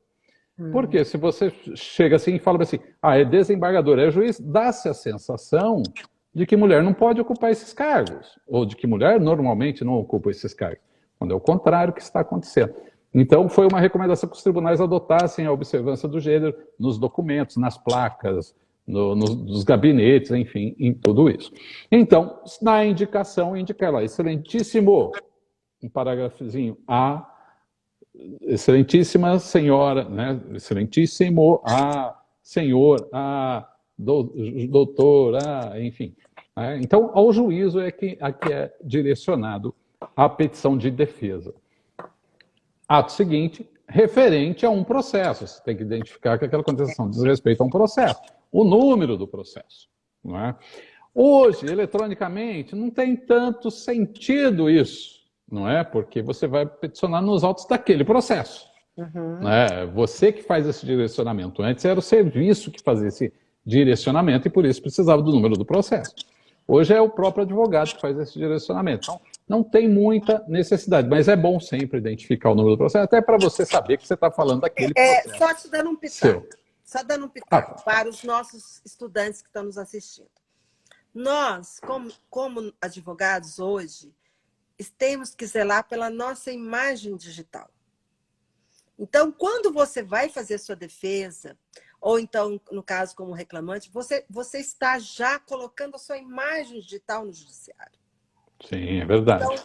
Speaker 3: Porque se você chega assim e fala assim, é desembargador, é juiz, dá-se a sensação de que mulher não pode ocupar esses cargos, ou de que mulher normalmente não ocupa esses cargos, quando é o contrário que está acontecendo. Então, foi uma recomendação que os tribunais adotassem a observância do gênero nos documentos, nas placas, nos gabinetes, enfim, em tudo isso. Então, na indicação, indica lá, excelentíssimo, um parágrafozinho A, excelentíssima senhora, né? Excelentíssimo senhor, doutor, enfim. Né? Então, ao juízo a que é direcionado a petição de defesa. Ato seguinte, referente a um processo. Você tem que identificar que aquela contestação diz respeito a um processo. O número do processo. Não é? Hoje, eletronicamente, não tem tanto sentido isso. Não é? Porque você vai peticionar nos autos daquele processo. Né? Você que faz esse direcionamento. Antes era o serviço que fazia esse direcionamento e por isso precisava do número do processo. Hoje é o próprio advogado que faz esse direcionamento. Então, não tem muita necessidade, mas é bom sempre identificar o número do processo, até para você saber que você está falando daquele processo.
Speaker 1: Só te dando um pitaco. Só dando um pitaco para os nossos estudantes que estão nos assistindo. Nós, como advogados hoje, temos que zelar pela nossa imagem digital. Então, quando você vai fazer sua defesa, ou então, no caso como reclamante, você está já colocando a sua imagem digital no judiciário.
Speaker 3: Sim, é verdade.
Speaker 1: Então,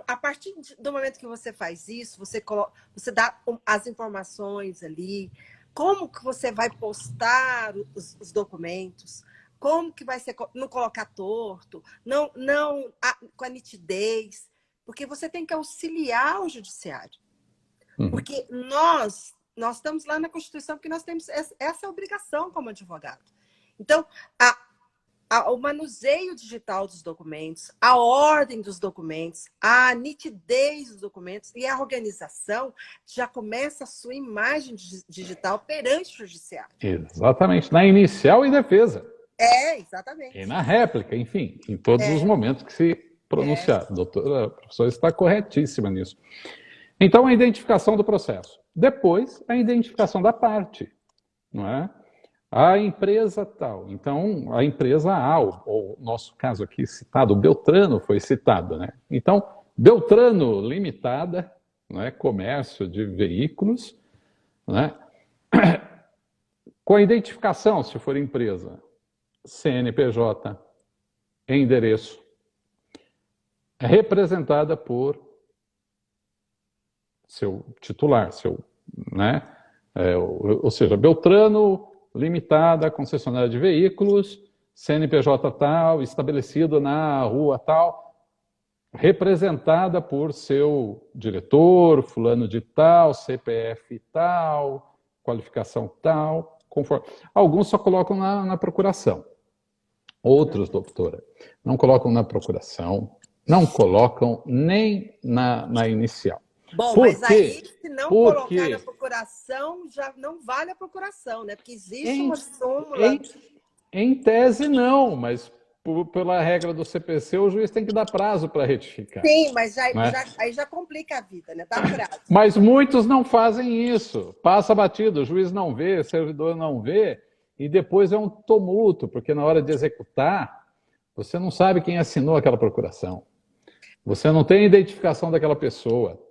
Speaker 1: a partir do momento que você faz isso, você dá as informações ali, como que você vai postar os documentos, como que vai ser, não colocar torto, não com a nitidez, porque você tem que auxiliar o judiciário. Porque nós estamos lá na Constituição porque nós temos essa obrigação como advogado. Então, o manuseio digital dos documentos, a ordem dos documentos, a nitidez dos documentos e a organização já começa a sua imagem digital perante o judiciário.
Speaker 3: Exatamente, na inicial e defesa.
Speaker 1: Exatamente.
Speaker 3: E na réplica, enfim, em todos os momentos que se pronunciar. A professora está corretíssima nisso. Então, a identificação do processo. Depois, a identificação da parte, não é? A empresa tal. Então, a empresa A, o nosso caso aqui citado, o Beltrano foi citado, né? Então, Beltrano Limitada, né? Comércio de veículos, né? Com a identificação, se for empresa, CNPJ, endereço, representada por seu titular, né? Ou seja, Beltrano Limitada, concessionária de veículos, CNPJ tal, estabelecido na rua tal, representada por seu diretor, fulano de tal, CPF tal, qualificação tal, conforme. Alguns só colocam na procuração. Outros, doutora, não colocam na procuração, não colocam nem na inicial.
Speaker 1: Bom, mas aí, se não colocar na procuração, já não vale a procuração, né? Porque existe uma súmula.
Speaker 3: Em tese, não, mas pela regra do CPC, o juiz tem que dar prazo para retificar.
Speaker 1: Sim, mas aí já complica a vida, né? Dá prazo.
Speaker 3: Mas muitos não fazem isso. Passa batido, o juiz não vê, o servidor não vê, e depois é um tumulto, porque na hora de executar, você não sabe quem assinou aquela procuração. Você não tem identificação daquela pessoa.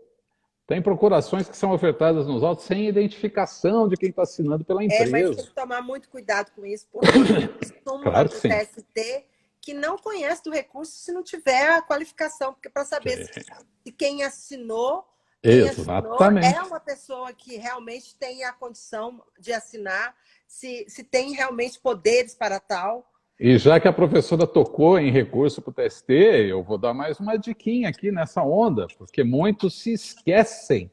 Speaker 3: Tem procurações que são ofertadas nos autos sem identificação de quem está assinando pela empresa.
Speaker 1: Mas tem que tomar muito cuidado com isso, porque tem súmula do TST que não conhece do recurso se não tiver a qualificação, porque para saber se quem assinou, é uma pessoa que realmente tem a condição de assinar, se tem realmente poderes para tal.
Speaker 3: E já que a professora tocou em recurso para o TST, eu vou dar mais uma diquinha aqui nessa onda, porque muitos se esquecem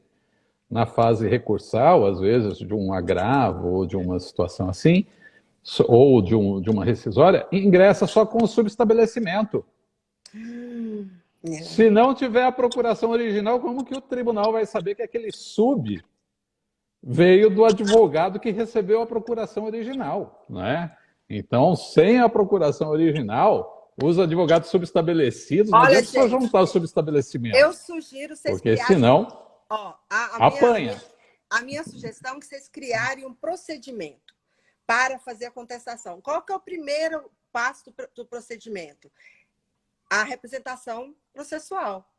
Speaker 3: na fase recursal, às vezes, de um agravo ou de uma situação assim, ou de uma rescisória, ingressa só com o subestabelecimento. Se não tiver a procuração original, como que o tribunal vai saber que aquele sub veio do advogado que recebeu a procuração original, né? Então, sem a procuração original, os advogados subestabelecidos, não
Speaker 1: Olha,
Speaker 3: adianta só
Speaker 1: gente,
Speaker 3: juntar o subestabelecimento,
Speaker 1: eu sugiro vocês
Speaker 3: porque
Speaker 1: criarem...
Speaker 3: senão
Speaker 1: Ó,
Speaker 3: apanha.
Speaker 1: a minha sugestão é que vocês criarem um procedimento para fazer a contestação. Qual que é o primeiro passo do procedimento? A representação processual.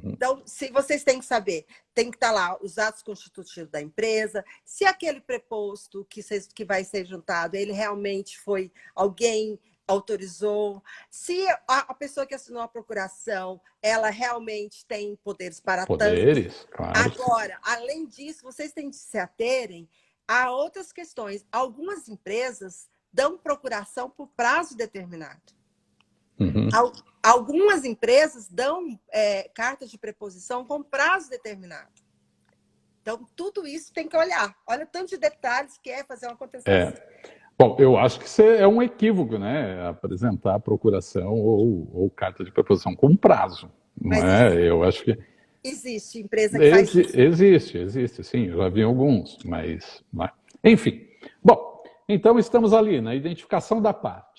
Speaker 1: Então, se vocês têm que saber, tem que estar lá os atos constitutivos da empresa, se aquele preposto que vai ser juntado, ele realmente foi alguém autorizou, se a pessoa que assinou a procuração, ela realmente tem poderes para tanto.
Speaker 3: Poderes, claro.
Speaker 1: Agora, além disso, vocês têm de se aterem a outras questões. Algumas empresas dão procuração por prazo determinado. Algumas empresas dão cartas de preposição com prazo determinado. Então, tudo isso tem que olhar. Olha o tanto de detalhes que é fazer uma contestação.
Speaker 3: Bom, eu acho que isso é um equívoco, né? Apresentar procuração ou carta de preposição com prazo. Não é? Eu acho que...
Speaker 1: Existe empresa que faz isso.
Speaker 3: Existe, sim. Eu já vi alguns, mas... Enfim. Bom, então estamos ali na identificação da parte.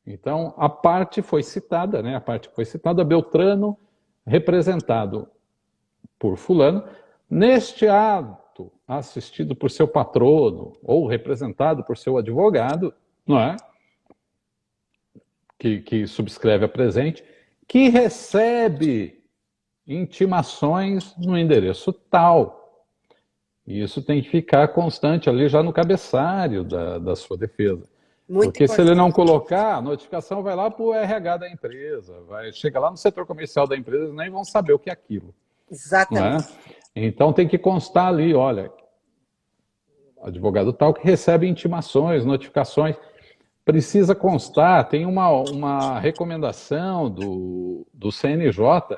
Speaker 3: Então, a parte foi citada, né? A parte foi citada, Beltrano, representado por fulano, neste ato, assistido por seu patrono ou representado por seu advogado, não é? Que subscreve a presente, que recebe intimações no endereço tal. E isso tem que ficar constante ali já no cabeçalho da sua defesa. Porque se ele não colocar, a notificação vai lá para o RH da empresa, chega lá no setor comercial da empresa, eles nem vão saber o que é aquilo.
Speaker 1: Exatamente.
Speaker 3: Então tem que constar ali, olha, advogado tal que recebe intimações, notificações, precisa constar, tem uma recomendação do CNJ,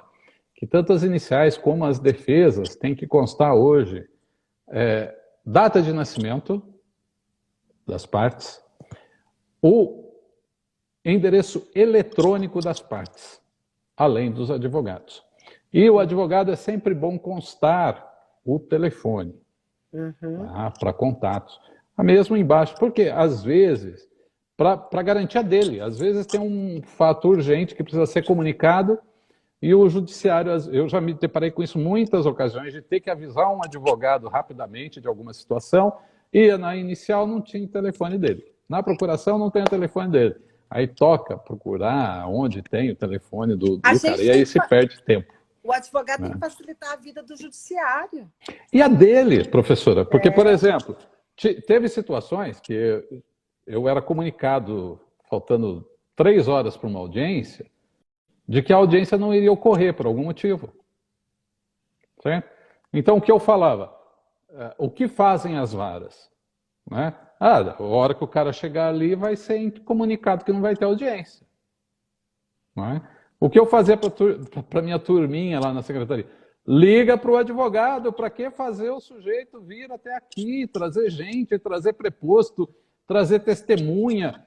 Speaker 3: que tanto as iniciais como as defesas têm que constar hoje data de nascimento das partes, o endereço eletrônico das partes, além dos advogados. E o advogado é sempre bom constar o telefone para contatos. Mesmo embaixo, porque às vezes, para garantia dele, às vezes tem um fato urgente que precisa ser comunicado e o judiciário, eu já me deparei com isso muitas ocasiões, de ter que avisar um advogado rapidamente de alguma situação e na inicial não tinha o telefone dele. Na procuração não tem o telefone dele. Aí toca procurar onde tem o telefone do cara. E aí se perde tempo.
Speaker 1: O advogado tem que facilitar a vida do judiciário.
Speaker 3: E a dele, professora. Porque, por exemplo, teve situações que eu era comunicado, faltando 3 horas para uma audiência, de que a audiência não iria ocorrer por algum motivo. Certo? Então, o que eu falava? O que fazem as varas? Né? A hora que o cara chegar ali vai ser comunicado que não vai ter audiência. Não é? O que eu fazia para minha turminha lá na secretaria? Liga para o advogado, para que fazer o sujeito vir até aqui, trazer gente, trazer preposto, trazer testemunha.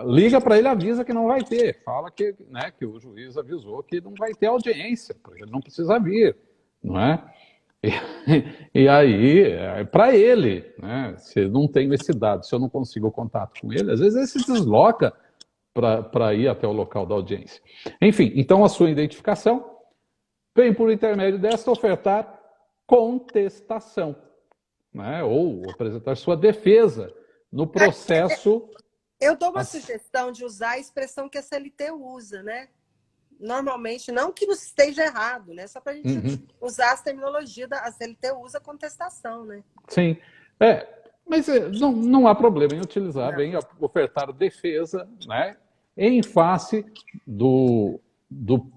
Speaker 3: Liga para ele, avisa que não vai ter. Fala que o juiz avisou que não vai ter audiência, porque ele não precisa vir. Não é? E aí, para ele, né, se eu não tenho esse dado, se eu não consigo contato com ele, às vezes ele se desloca para ir até o local da audiência. Enfim, então a sua identificação vem por intermédio desta ofertar contestação, né, ou apresentar sua defesa no processo.
Speaker 1: Eu dou uma sugestão de usar a expressão que a CLT usa, né? Normalmente, não que não esteja errado, né? Só para a gente usar as terminologias, a CLT usa contestação, né?
Speaker 3: Sim, mas não há problema em utilizar bem, ofertar defesa, né, em face do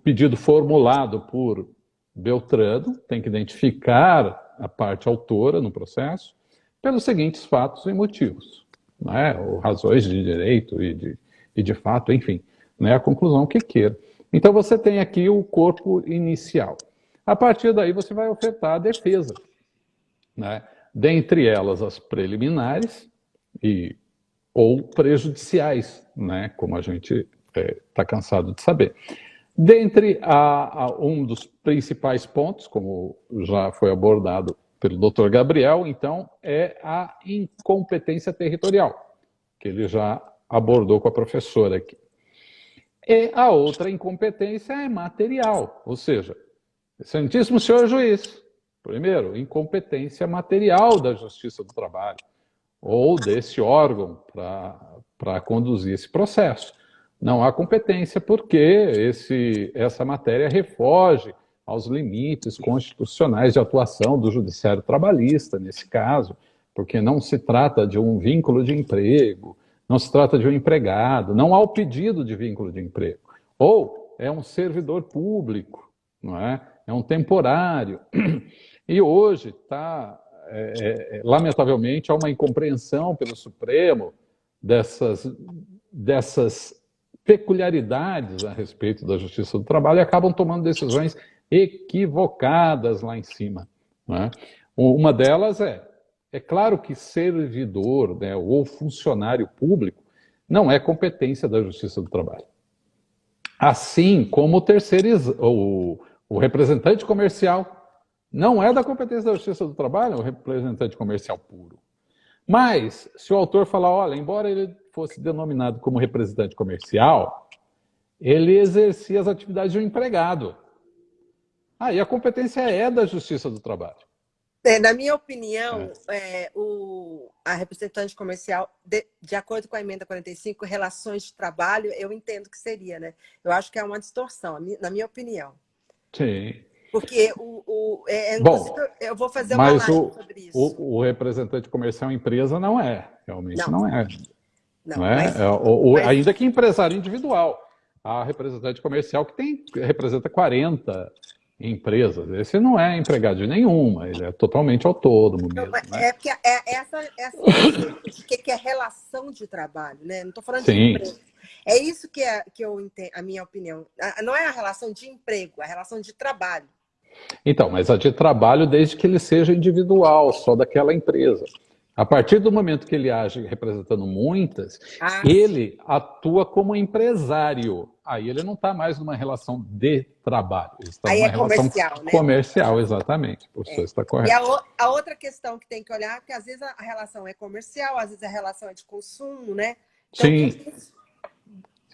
Speaker 3: pedido formulado por Beltrano, tem que identificar a parte autora no processo, pelos seguintes fatos e motivos, né, ou razões de direito e de fato, enfim, né, a conclusão que queira. Então, você tem aqui o corpo inicial. A partir daí, você vai ofertar a defesa, né? Dentre elas, as preliminares ou prejudiciais, né? Como a gente está cansado de saber. Dentre um dos principais pontos, como já foi abordado pelo Dr. Gabriel, então, é a incompetência territorial, que ele já abordou com a professora aqui. E a outra incompetência é material, ou seja, excelentíssimo senhor juiz, primeiro, incompetência material da Justiça do Trabalho, ou desse órgão para conduzir esse processo. Não há competência porque essa matéria refoge aos limites constitucionais de atuação do judiciário trabalhista, nesse caso, porque não se trata de um vínculo de emprego, não se trata de um empregado, não há o pedido de vínculo de emprego. Ou é um servidor público, não é? É um temporário. E hoje lamentavelmente, há uma incompreensão pelo Supremo dessas peculiaridades a respeito da Justiça do Trabalho e acabam tomando decisões equivocadas lá em cima. Né? Uma delas é claro que servidor, né, ou funcionário público não é competência da Justiça do Trabalho. Assim como o representante comercial não é da competência da Justiça do Trabalho, é o representante comercial puro. Mas, se o autor falar, olha, embora ele fosse denominado como representante comercial, ele exercia as atividades de um empregado. E a competência é da Justiça do Trabalho.
Speaker 1: Na minha opinião, a representante comercial, de acordo com a emenda 45, relações de trabalho, eu entendo que seria, né? Eu acho que é uma distorção, na minha opinião.
Speaker 3: Sim.
Speaker 1: Porque
Speaker 3: Bom,
Speaker 1: eu vou fazer uma live sobre isso.
Speaker 3: O representante comercial empresa não é, realmente não é.
Speaker 1: Não
Speaker 3: é?
Speaker 1: Mas...
Speaker 3: Ainda que empresário individual. Há representante comercial que representa 40 empresas. Esse não é empregado de nenhuma, ele é totalmente autônomo mesmo. Né?
Speaker 1: É porque essa que é relação de trabalho, né? Não estou falando de emprego. É isso que eu entendo, a minha opinião. Não é a relação de emprego, é a relação de trabalho.
Speaker 3: Então, mas a de trabalho desde que ele seja individual, só daquela empresa. A partir do momento que ele age representando muitas, ele atua como empresário. Aí ele não está mais numa relação de trabalho. Ele está numa relação
Speaker 1: comercial, né?
Speaker 3: Comercial, exatamente. O senhor está correto.
Speaker 1: E a outra questão que tem que olhar é que às vezes a relação é comercial, às vezes a relação é de consumo, né? Então,
Speaker 3: sim.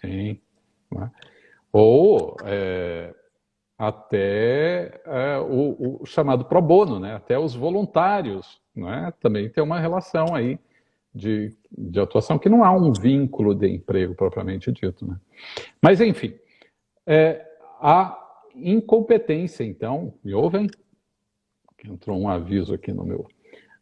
Speaker 3: Sim. Ou até o chamado pro bono, né? Até os voluntários, né? Também tem uma relação aí de atuação, que não há um vínculo de emprego propriamente dito. Né? Mas, enfim, a incompetência, então, me ouvem? Entrou um aviso aqui no meu...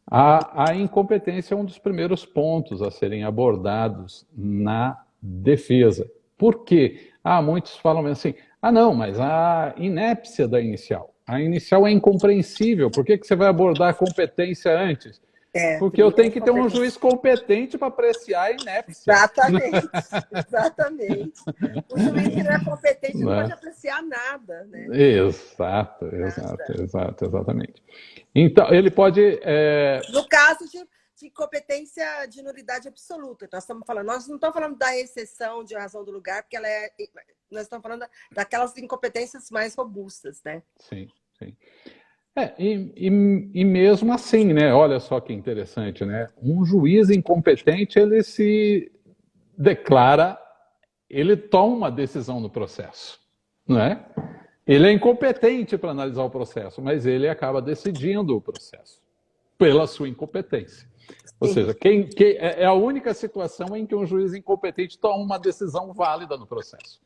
Speaker 3: A incompetência é um dos primeiros pontos a serem abordados na defesa. Por quê? Muitos falam assim, não, mas a inépcia da inicial. A inicial é incompreensível. Por que você vai abordar a competência antes? Porque eu tenho que ter um juiz competente para apreciar a inépcia.
Speaker 1: Exatamente. O juiz que não é competente não pode apreciar nada. Né?
Speaker 3: Exatamente. Então, ele pode...
Speaker 1: No caso de competência de nulidade absoluta, nós não estamos falando da exceção de razão do lugar, porque nós estamos falando daquelas incompetências mais robustas, né? Sim.
Speaker 3: E mesmo assim, né? Olha só que interessante, né? Um juiz incompetente, ele se declara, ele toma uma decisão no processo, não é? Ele é incompetente para analisar o processo, mas ele acaba decidindo o processo pela sua incompetência. Ou seja, é a única situação em que um juiz incompetente toma uma decisão válida no processo,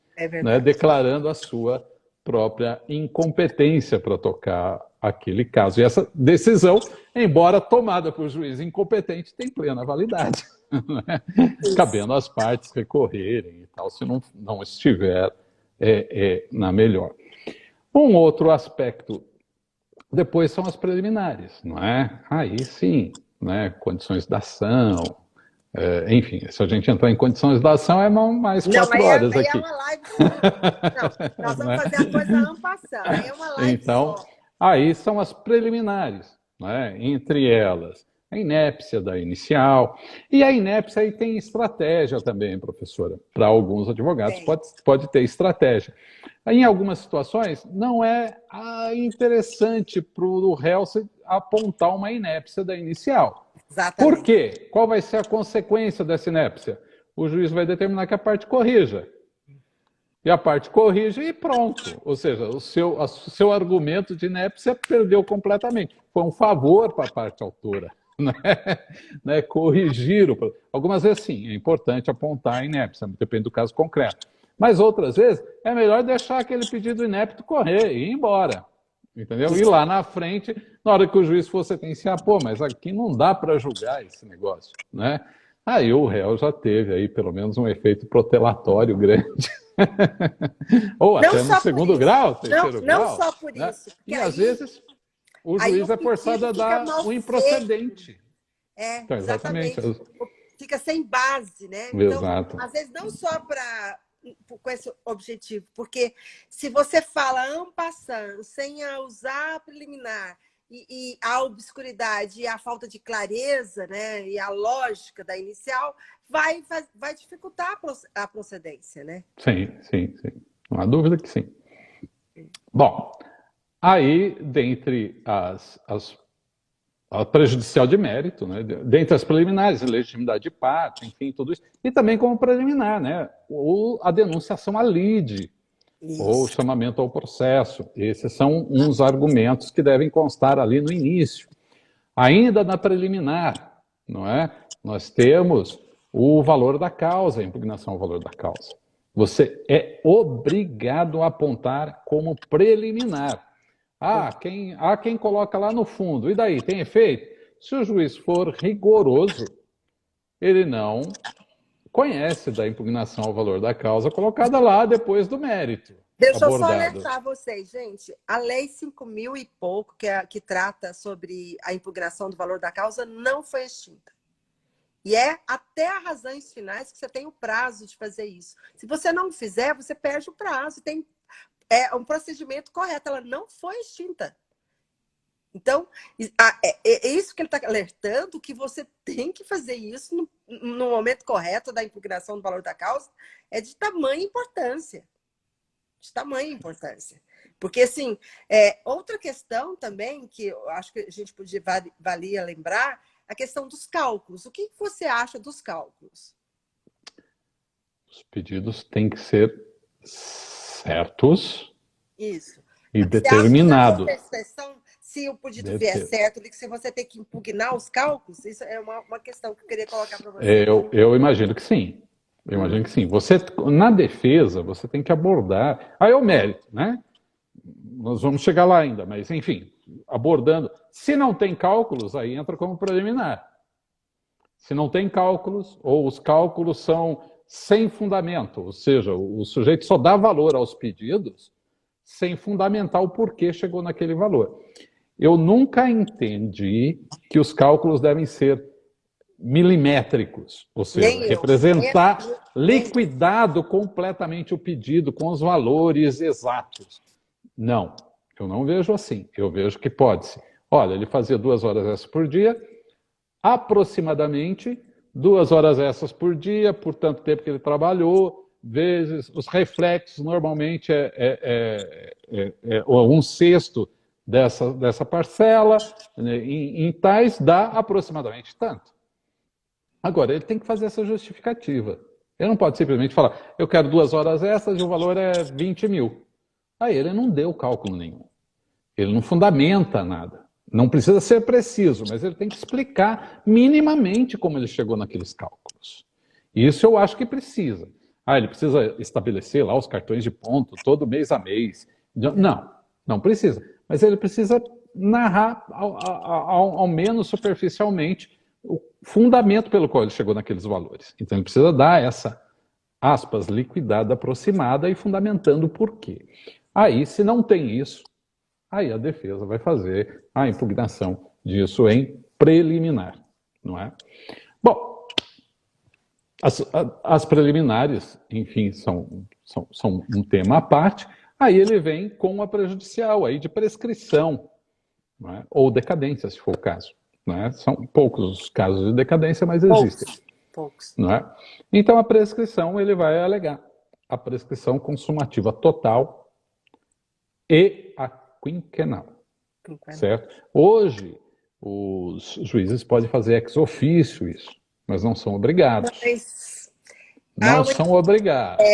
Speaker 3: né? Declarando a sua própria incompetência para tocar aquele caso. E essa decisão, embora tomada por juiz incompetente, tem plena validade, né? Cabendo às partes recorrerem e tal, se não estiver na melhor. Um outro aspecto depois são as preliminares, não é? Aí sim, né? Condições da ação, enfim, se a gente entrar em condições da ação, é mais 4 horas aqui.
Speaker 1: É uma live só. Nós vamos fazer a coisa en passant. É uma live
Speaker 3: então,
Speaker 1: só.
Speaker 3: Aí são as preliminares, né? Entre elas, A inépcia da inicial. E a inépcia aí tem estratégia também, professora. Para alguns advogados pode ter estratégia. Em algumas situações, não é interessante para o réu apontar uma inépcia da inicial.
Speaker 1: Exatamente.
Speaker 3: Por quê? Qual vai ser a consequência dessa inépcia? O juiz vai determinar que a parte corrija. E a parte corrige e pronto. Ou seja, o seu argumento de inépcia perdeu completamente. Foi um favor para a parte autora. Né? Corrigir. Algumas vezes, sim, é importante apontar a inépcia, depende do caso concreto. Mas outras vezes, é melhor deixar aquele pedido inepto correr e ir embora. Entendeu? E lá na frente, na hora que o juiz for sentenciar, pô, mas aqui não dá para julgar esse negócio, né? Aí o réu já teve aí pelo menos um efeito protelatório grande. Ou até no segundo grau, terceiro grau.
Speaker 1: Não só por
Speaker 3: né?
Speaker 1: isso.
Speaker 3: E às vezes o juiz é forçado a dar um improcedente.
Speaker 1: Então, exatamente. Fica sem base, né?
Speaker 3: Exato.
Speaker 1: Então, às vezes não só com esse objetivo, porque se você fala en passant, sem usar a preliminar, e a obscuridade e a falta de clareza, né, e a lógica da inicial, vai dificultar a procedência, né?
Speaker 3: Sim. Não há dúvida que sim. Bom, aí, dentre a prejudicial de mérito, né, dentre as preliminares, legitimidade de parte, enfim, tudo isso, e também como preliminar, né, a denunciação à lide, ou o chamamento ao processo. Esses são uns argumentos que devem constar ali no início. Ainda na preliminar, não é? Nós temos o valor da causa, a impugnação ao valor da causa. Você é obrigado a apontar como preliminar. Há quem coloca lá no fundo. E daí, tem efeito? Se o juiz for rigoroso, ele não conhece da impugnação ao valor da causa colocada lá depois do mérito.
Speaker 1: Deixa eu só alertar vocês, gente. A Lei 5.000 e pouco, que trata sobre a impugnação do valor da causa, não foi extinta. E é até as razões finais que você tem o prazo de fazer isso. Se você não fizer, você perde o prazo. É um procedimento correto. Ela não foi extinta. Então, é isso que ele está alertando, que você tem que fazer isso no momento correto da impugnação do valor da causa, é de tamanha importância. De tamanha importância. Porque, assim, outra questão também, que eu acho que a gente valia lembrar, a questão dos cálculos. O que você acha dos cálculos?
Speaker 3: Os pedidos têm que ser certos e determinados.
Speaker 1: Se o pedido vier certo, se você tem que impugnar os cálculos, isso é uma questão que eu queria colocar para você.
Speaker 3: Eu imagino que sim. Eu imagino que sim. Você, na defesa, você tem que abordar... Aí é o mérito, né? Nós vamos chegar lá ainda, mas, enfim, abordando. Se não tem cálculos, aí entra como preliminar. Se não tem cálculos, ou os cálculos são sem fundamento, ou seja, o sujeito só dá valor aos pedidos sem fundamentar o porquê chegou naquele valor. Eu nunca entendi que os cálculos devem ser milimétricos, ou seja, representar liquidado completamente o pedido com os valores exatos. Não, eu não vejo assim. Eu vejo que pode-se. Olha, ele fazia 2 horas extras por dia, aproximadamente 2 horas extras por dia, por tanto tempo que ele trabalhou, vezes os reflexos normalmente é 1/6 dessa parcela, né, em tais dá aproximadamente tanto. Agora, ele tem que fazer essa justificativa. Ele não pode simplesmente falar, eu quero 2 horas extras e o valor é 20 mil. Aí ele não deu cálculo nenhum. Ele não fundamenta nada. Não precisa ser preciso, mas ele tem que explicar minimamente como ele chegou naqueles cálculos. Isso eu acho que precisa. Ele precisa estabelecer lá os cartões de ponto todo mês a mês. Não precisa. Mas ele precisa narrar, ao menos superficialmente, o fundamento pelo qual ele chegou naqueles valores. Então ele precisa dar essa, aspas, liquidada aproximada e fundamentando o porquê. Aí, se não tem isso, aí a defesa vai fazer a impugnação disso em preliminar, não é? Bom, as preliminares, enfim, são um tema à parte. Aí ele vem com a prejudicial, aí de prescrição, não é? Ou decadência, se for o caso. né? São poucos os casos de decadência, mas existem.
Speaker 1: Poucos.
Speaker 3: Não é? Então, a prescrição, ele vai alegar a prescrição consumativa total e a quinquenal, certo? Hoje, os juízes podem fazer ex officio isso, mas não são obrigados.
Speaker 1: Mas,
Speaker 3: não são obrigados.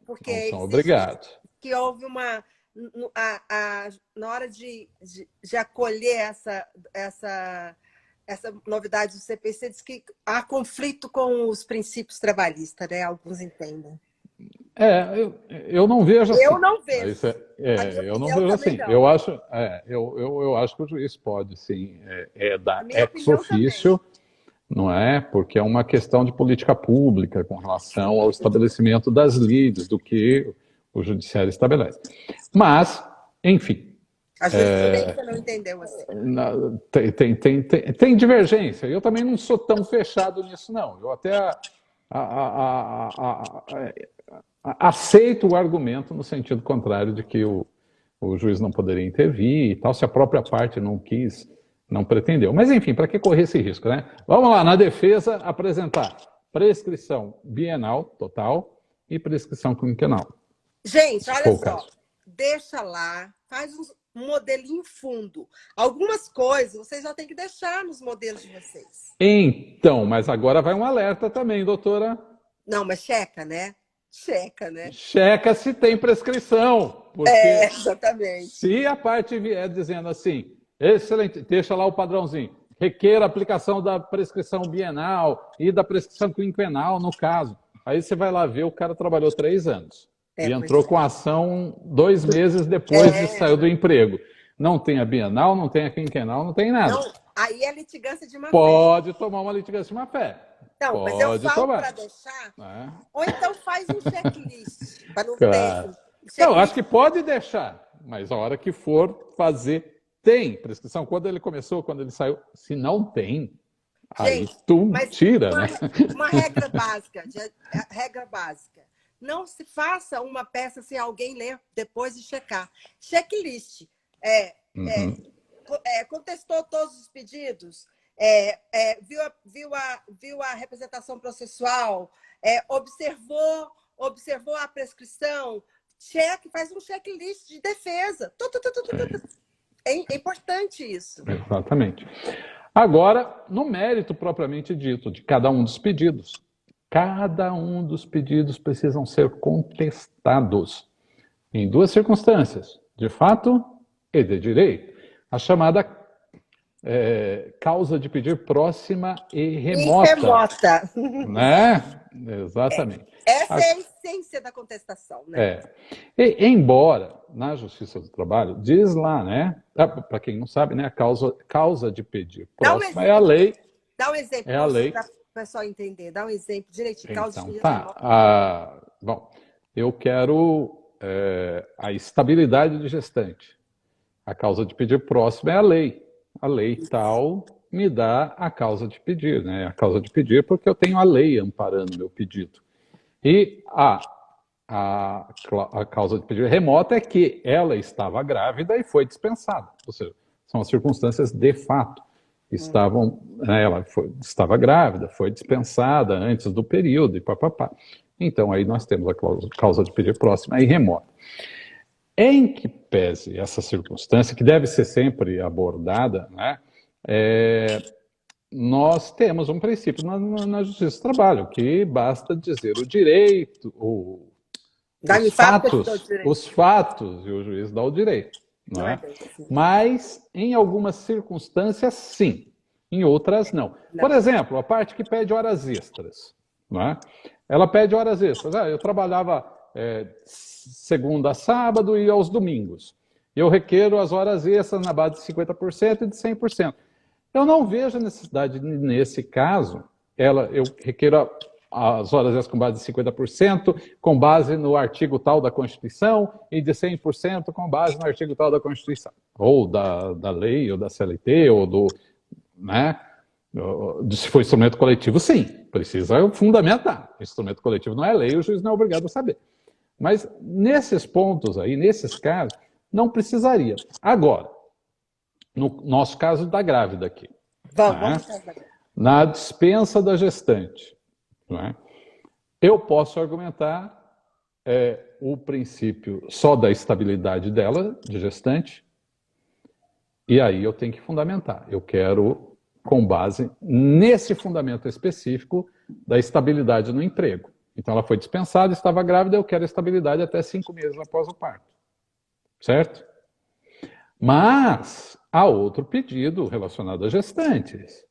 Speaker 1: Porque
Speaker 3: não são obrigados.
Speaker 1: Que houve uma... na hora de acolher essa novidade do CPC, diz que há conflito com os princípios trabalhistas, né? Alguns entendem.
Speaker 3: Eu não vejo assim.
Speaker 1: Eu não vejo.
Speaker 3: Eu não vejo assim. Não. Eu acho que o juiz pode, sim, dar ex officio, não é? Porque é uma questão de política pública com relação ao estabelecimento das lides, do que o judiciário estabelece. Mas, enfim...
Speaker 1: A jurisprudência não entendeu assim.
Speaker 3: Tem divergência. Eu também não sou tão fechado nisso, não. Eu até aceito o argumento no sentido contrário de que o juiz não poderia intervir e tal, se a própria parte não quis, não pretendeu. Mas, enfim, para que correr esse risco, né? Vamos lá, na defesa, apresentar prescrição bienal total e prescrição quinquenal.
Speaker 1: Gente, olha só, deixa lá, faz um modelinho fundo. Algumas coisas vocês já têm que deixar nos modelos de vocês.
Speaker 3: Então, mas agora vai um alerta também, doutora.
Speaker 1: Não, mas checa, né? Checa, né?
Speaker 3: Checa se tem prescrição. Porque
Speaker 1: exatamente.
Speaker 3: Se a parte vier dizendo assim, excelente, deixa lá o padrãozinho, requer a aplicação da prescrição bienal e da prescrição quinquenal, no caso. Aí você vai lá ver, o cara trabalhou 3 anos. E entrou com a ação 2 meses depois de saiu do emprego. Não tem a bienal, não tem a quinquenal, não tem nada.
Speaker 1: Não, aí é litigância de má-fé.
Speaker 3: Pode tomar uma litigância de má-fé.
Speaker 1: Então, mas eu falo para deixar, ou então faz um checklist, para não ter...
Speaker 3: Não, acho que pode deixar, mas a hora que for fazer, tem prescrição. Quando ele começou, quando ele saiu, se não tem, aí tu tira, né?
Speaker 1: Uma regra básica, regra básica. Não se faça uma peça sem alguém ler depois de checar. Checklist. Contestou todos os pedidos, viu a representação processual, observou a prescrição, faz um checklist de defesa. É importante isso.
Speaker 3: Exatamente. Agora, no mérito propriamente dito de cada um dos pedidos, cada um dos pedidos precisam ser contestados em 2 circunstâncias, de fato e de direito. A chamada causa de pedir próxima e remota. Né? Exatamente.
Speaker 1: Essa é a essência da contestação, né?
Speaker 3: Embora, na Justiça do Trabalho, diz lá, né? Para quem não sabe, né? A causa de pedir próxima é a lei.
Speaker 1: Dá um exemplo.
Speaker 3: É a lei.
Speaker 1: Para o pessoal entender, dá um exemplo direitinho.
Speaker 3: Então, bom, eu quero a estabilidade de gestante. A causa de pedir próxima é a lei. A lei tal me dá a causa de pedir, né? A causa de pedir porque eu tenho a lei amparando meu pedido. E a causa de pedir remota é que ela estava grávida e foi dispensada. Ou seja, são as circunstâncias de fato. Ela estava grávida, foi dispensada antes do período e papapá. Então, aí nós temos a causa de pedir próxima e remota. Em que pese essa circunstância, que deve ser sempre abordada, né, nós temos um princípio na Justiça do Trabalho, que basta dizer o direito, os fatos, e o juiz dá o direito. Não é? Mas, em algumas circunstâncias, sim. Em outras, não. Por exemplo, a parte que pede horas extras. Não é? Ela pede horas extras. Eu trabalhava segunda a sábado e aos domingos. Eu requeiro as horas extras na base de 50% e de 100%. Eu não vejo a necessidade, nesse caso, eu requeiro as horas extras com base de 50%, com base no artigo tal da Constituição, e de 100% com base no artigo tal da Constituição. Ou da lei, ou da CLT, ou do... né? Se for instrumento coletivo, sim. Precisa fundamentar. Instrumento coletivo não é lei, o juiz não é obrigado a saber. Mas nesses pontos aí, nesses casos, não precisaria. Agora, no nosso caso da grávida aqui,
Speaker 1: Vamos.
Speaker 3: Na dispensa da gestante, não é? Eu posso argumentar o princípio só da estabilidade dela, de gestante, e aí eu tenho que fundamentar. Eu quero, com base nesse fundamento específico, da estabilidade no emprego. Então ela foi dispensada, estava grávida, eu quero estabilidade até 5 meses após o parto. Certo? Mas há outro pedido relacionado a gestantes,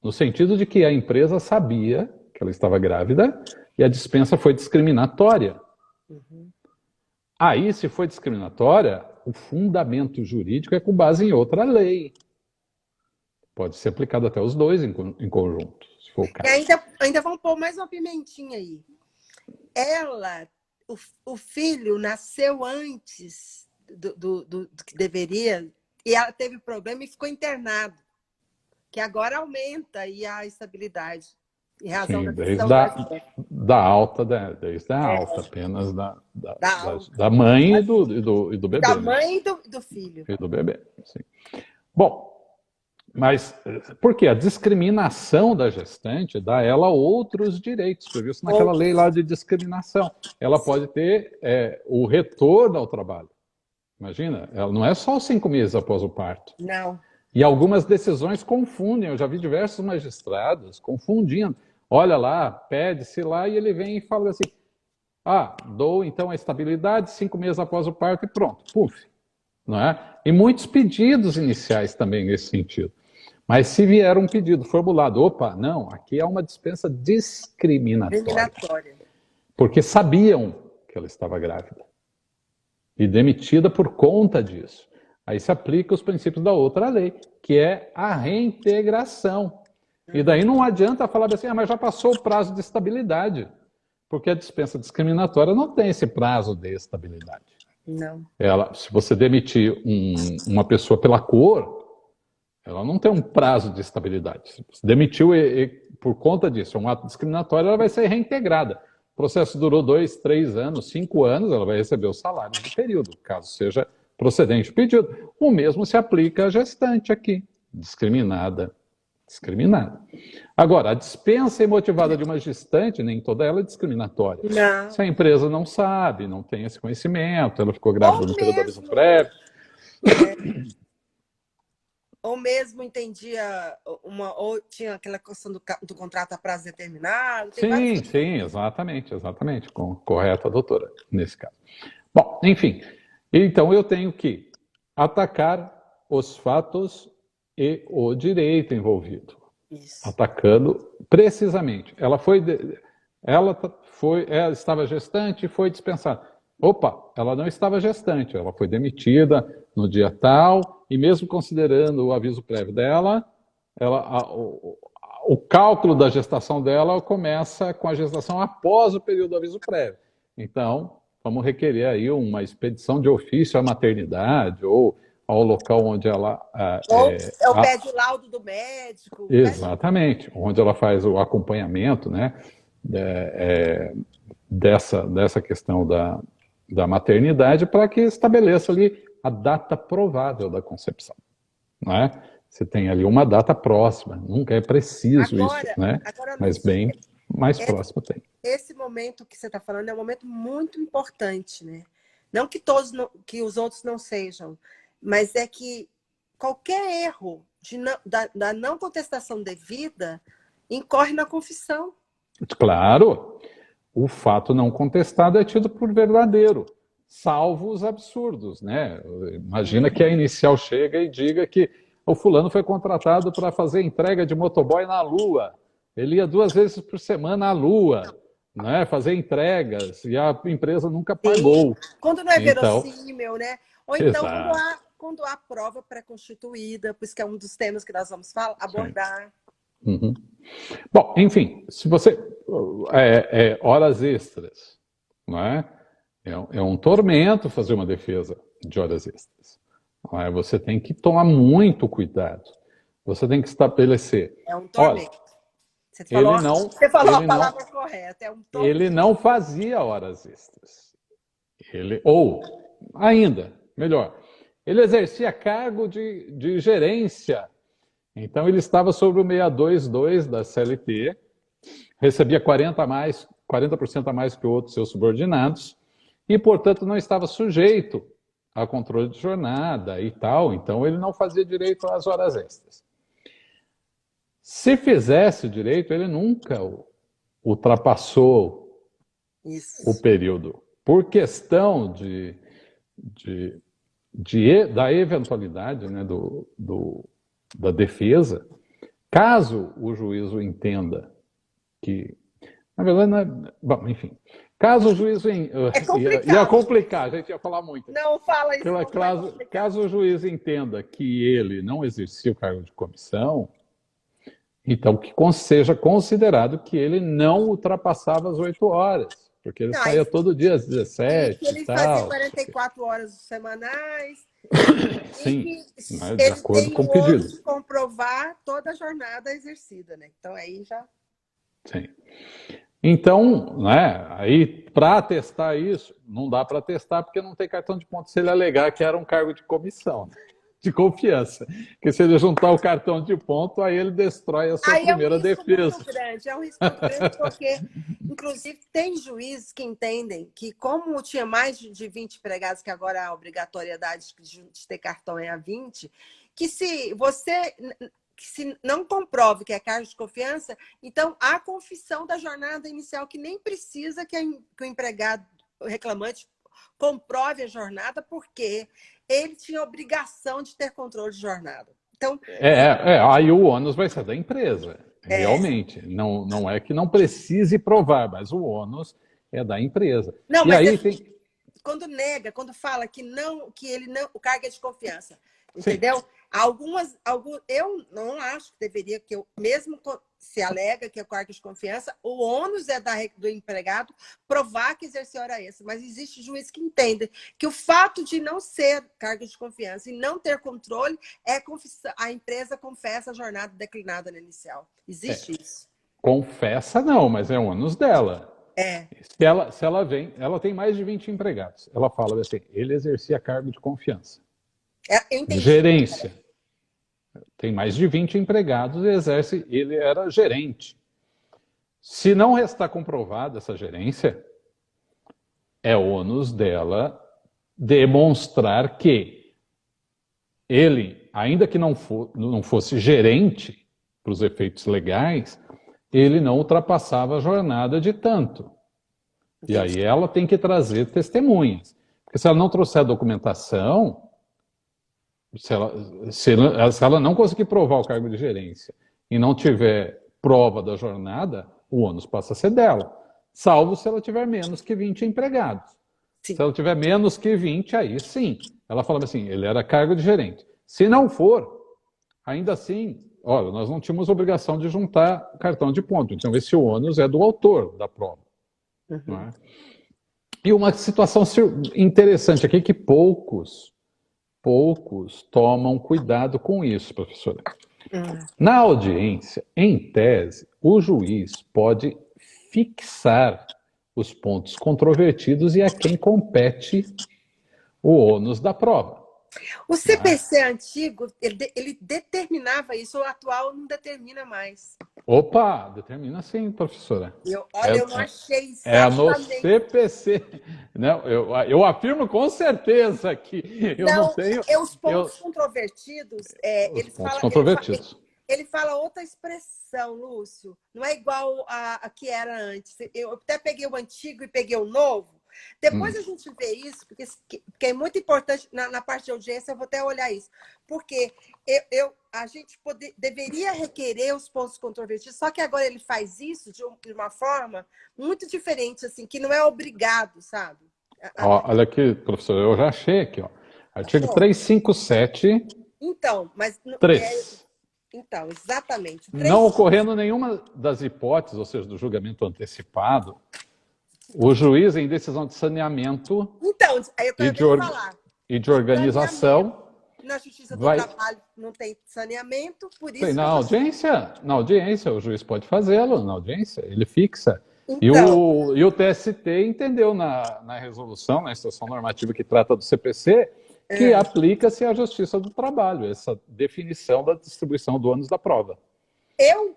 Speaker 3: no sentido de que a empresa sabia que ela estava grávida e a dispensa foi discriminatória. Aí, se foi discriminatória, o fundamento jurídico é com base em outra lei. Pode ser aplicado até os dois em conjunto, se for o caso.
Speaker 1: E ainda vamos pôr mais uma pimentinha aí. O filho nasceu antes do que deveria, e ela teve problema e ficou internado, que agora aumenta aí a estabilidade, em razão da decisão
Speaker 3: da alta, desde a alta apenas da mãe e do bebê.
Speaker 1: Da mãe e do filho.
Speaker 3: E do bebê, sim. Bom, mas por quê? A discriminação da gestante dá a ela outros direitos, previsto naquela lei lá de discriminação. Ela pode ter o retorno ao trabalho. Imagina, ela não é só os 5 meses após o parto.
Speaker 1: Não.
Speaker 3: E algumas decisões confundem. Eu já vi diversos magistrados confundindo. Olha lá, pede-se lá e ele vem e fala assim, dou então a estabilidade 5 meses após o parto e pronto, puf. Não é? E muitos pedidos iniciais também nesse sentido. Mas se vier um pedido formulado, não, aqui há uma dispensa discriminatória. Porque sabiam que ela estava grávida. E demitida por conta disso. Aí se aplica os princípios da outra lei, que é a reintegração. E daí não adianta falar assim, mas já passou o prazo de estabilidade. Porque a dispensa discriminatória não tem esse prazo de estabilidade.
Speaker 1: Não.
Speaker 3: Se você demitir uma pessoa pela cor, ela não tem um prazo de estabilidade. Se você demitiu por conta disso, é um ato discriminatório, ela vai ser reintegrada. O processo durou 2, 3 anos, 5 anos, ela vai receber o salário do período, caso seja procedente o pedido. O mesmo se aplica à gestante aqui, discriminada. Agora, a dispensa imotivada de uma gestante, nem toda ela é discriminatória.
Speaker 1: Não.
Speaker 3: Se a empresa não sabe, não tem esse conhecimento, ela ficou grávida no período do aviso prévio.
Speaker 1: Ou mesmo entendia ou tinha aquela questão do contrato a prazo determinado.
Speaker 3: Sim, exatamente. Correta, doutora, nesse caso. Bom, enfim. Então, eu tenho que atacar os fatos e o direito envolvido. Isso. Atacando precisamente. Ela estava gestante e foi dispensada. Ela não estava gestante, ela foi demitida no dia tal, e mesmo considerando o aviso prévio dela, o cálculo da gestação dela começa com a gestação após o período do aviso prévio. Então, vamos requerer aí uma expedição de ofício à maternidade ou ao local onde ela...
Speaker 1: pede o laudo do médico.
Speaker 3: Exatamente, onde ela faz o acompanhamento, né, dessa questão da maternidade para que estabeleça ali a data provável da concepção. Não é? Você tem ali uma data próxima, nunca é preciso isso, né? Mas bem mais próximo tem.
Speaker 1: Esse momento que você está falando é um momento muito importante, né? Não que que os outros não sejam, mas é que qualquer erro da não contestação devida incorre na confissão.
Speaker 3: Claro, o fato não contestado é tido por verdadeiro, salvo os absurdos, né? Imagina que a inicial chega e diga que o fulano foi contratado para fazer entrega de motoboy na Lua. Ele ia 2 vezes por semana à Lua, né? Fazer entregas, e a empresa nunca pagou.
Speaker 1: Sim. Quando não é verossímil, né? Ou então quando há prova pré-constituída, por isso que é um dos temas que nós vamos abordar.
Speaker 3: Uhum. Bom, enfim, se você... horas extras, não é? É um tormento fazer uma defesa de horas extras. Não é? Você tem que tomar muito cuidado. Você tem que estabelecer...
Speaker 1: É um tormento. Você falou a palavra correta. É um tormento.
Speaker 3: Ele não fazia horas extras. Ou, ainda, melhor, ele exercia cargo de gerência Então, ele estava sobre o 622 da CLT, recebia 40% a mais que outros seus subordinados, e, portanto, não estava sujeito a controle de jornada e tal, então ele não fazia direito às horas extras. Se fizesse direito, ele nunca ultrapassou o período. Por questão da eventualidade, né, da defesa, caso o juízo entenda que, na verdade, não é, bom, enfim, caso o juízo ia complicar, a gente ia falar muito.
Speaker 1: Não fala isso.
Speaker 3: Caso o juiz entenda que ele não exercia o cargo de comissão, então que seja considerado que ele não ultrapassava as 8 horas, porque ele saía todo dia às 17
Speaker 1: ele
Speaker 3: e tal.
Speaker 1: fazia 44 horas semanais.
Speaker 3: Sim, né, de acordo com o pedido.
Speaker 1: De comprovar toda a jornada exercida, né? Então aí já.
Speaker 3: Sim. Então, né, aí para atestar isso, não dá para atestar porque não tem cartão de ponto se ele alegar que era um cargo de comissão, né, de confiança. Porque se ele juntar o cartão de ponto, aí ele destrói a sua primeira defesa.
Speaker 1: É um risco muito grande, porque, inclusive, tem juízes que entendem que, como tinha mais de 20 empregados, que agora a obrigatoriedade de ter cartão é a 20, que se não comprove que é cargo de confiança, então há confissão da jornada inicial, que nem precisa que o empregado, o reclamante, comprove a jornada, porque ele tinha obrigação de ter controle de jornada. Então,
Speaker 3: aí o ônus vai ser da empresa, realmente. Não é que não precise provar, mas o ônus é da empresa.
Speaker 1: Não, mas aí quando fala que ele não, o cargo é de confiança, entendeu? Sim. Eu não acho que deveria, mesmo se alega que é o cargo de confiança, o ônus é do empregado provar que exerceu hora extra. Mas existe juiz que entende que o fato de não ser cargo de confiança e não ter controle a empresa confessa a jornada declinada no inicial. Existe isso.
Speaker 3: Confessa não, mas é o ônus dela. Se ela ela tem mais de 20 empregados. Ela fala assim, ele exercia cargo de confiança.
Speaker 1: Eu entendi.
Speaker 3: Gerência. Tem mais de 20 empregados e ele era gerente. Se não restar comprovada essa gerência, é ônus dela demonstrar que ele, ainda que não fosse gerente para os efeitos legais, ele não ultrapassava a jornada de tanto. E aí ela tem que trazer testemunhas. Porque se ela não trouxer a documentação, se ela não conseguir provar o cargo de gerência e não tiver prova da jornada, o ônus passa a ser dela. Salvo se ela tiver menos que 20 empregados. Sim. Se ela tiver menos que 20, aí sim. Ela fala assim, ele era cargo de gerente. Se não for, ainda assim, olha, nós não tínhamos obrigação de juntar cartão de ponto. Então, esse ônus é do autor da prova. Uhum. Não é? E uma situação interessante aqui que poucos tomam cuidado com isso, professora. Na audiência, em tese, o juiz pode fixar os pontos controvertidos e a quem compete o ônus da prova.
Speaker 1: O CPC antigo, ele determinava isso, o atual não determina mais.
Speaker 3: Opa, determina sim, professora.
Speaker 1: Eu não achei exatamente.
Speaker 3: É no CPC. Não, eu afirmo com certeza que eu não tenho...
Speaker 1: Os pontos controvertidos... Ele fala outra expressão, Lúcio. Não é igual a que era antes. Eu até peguei o antigo e peguei o novo. Depois a gente vê isso, porque é muito importante, na parte de audiência, eu vou até olhar isso. Porque a gente deveria requerer os pontos controvertidos, só que agora ele faz isso de uma forma muito diferente, assim, que não é obrigado, sabe?
Speaker 3: Olha aqui, professor, eu já achei aqui, ó. Artigo 357.
Speaker 1: Então, mas...
Speaker 3: 3.
Speaker 1: Então, exatamente.
Speaker 3: Não ocorrendo nenhuma das hipóteses, ou seja, do julgamento antecipado, o juiz, em decisão de saneamento e de organização...
Speaker 1: Na Justiça do Trabalho não tem saneamento, por isso...
Speaker 3: Na audiência, o juiz pode fazê-lo, na audiência, ele fixa. Então... E o TST entendeu na resolução, na instrução normativa que trata do CPC, que aplica-se à Justiça do Trabalho, essa definição da distribuição do ônus da prova.
Speaker 1: Eu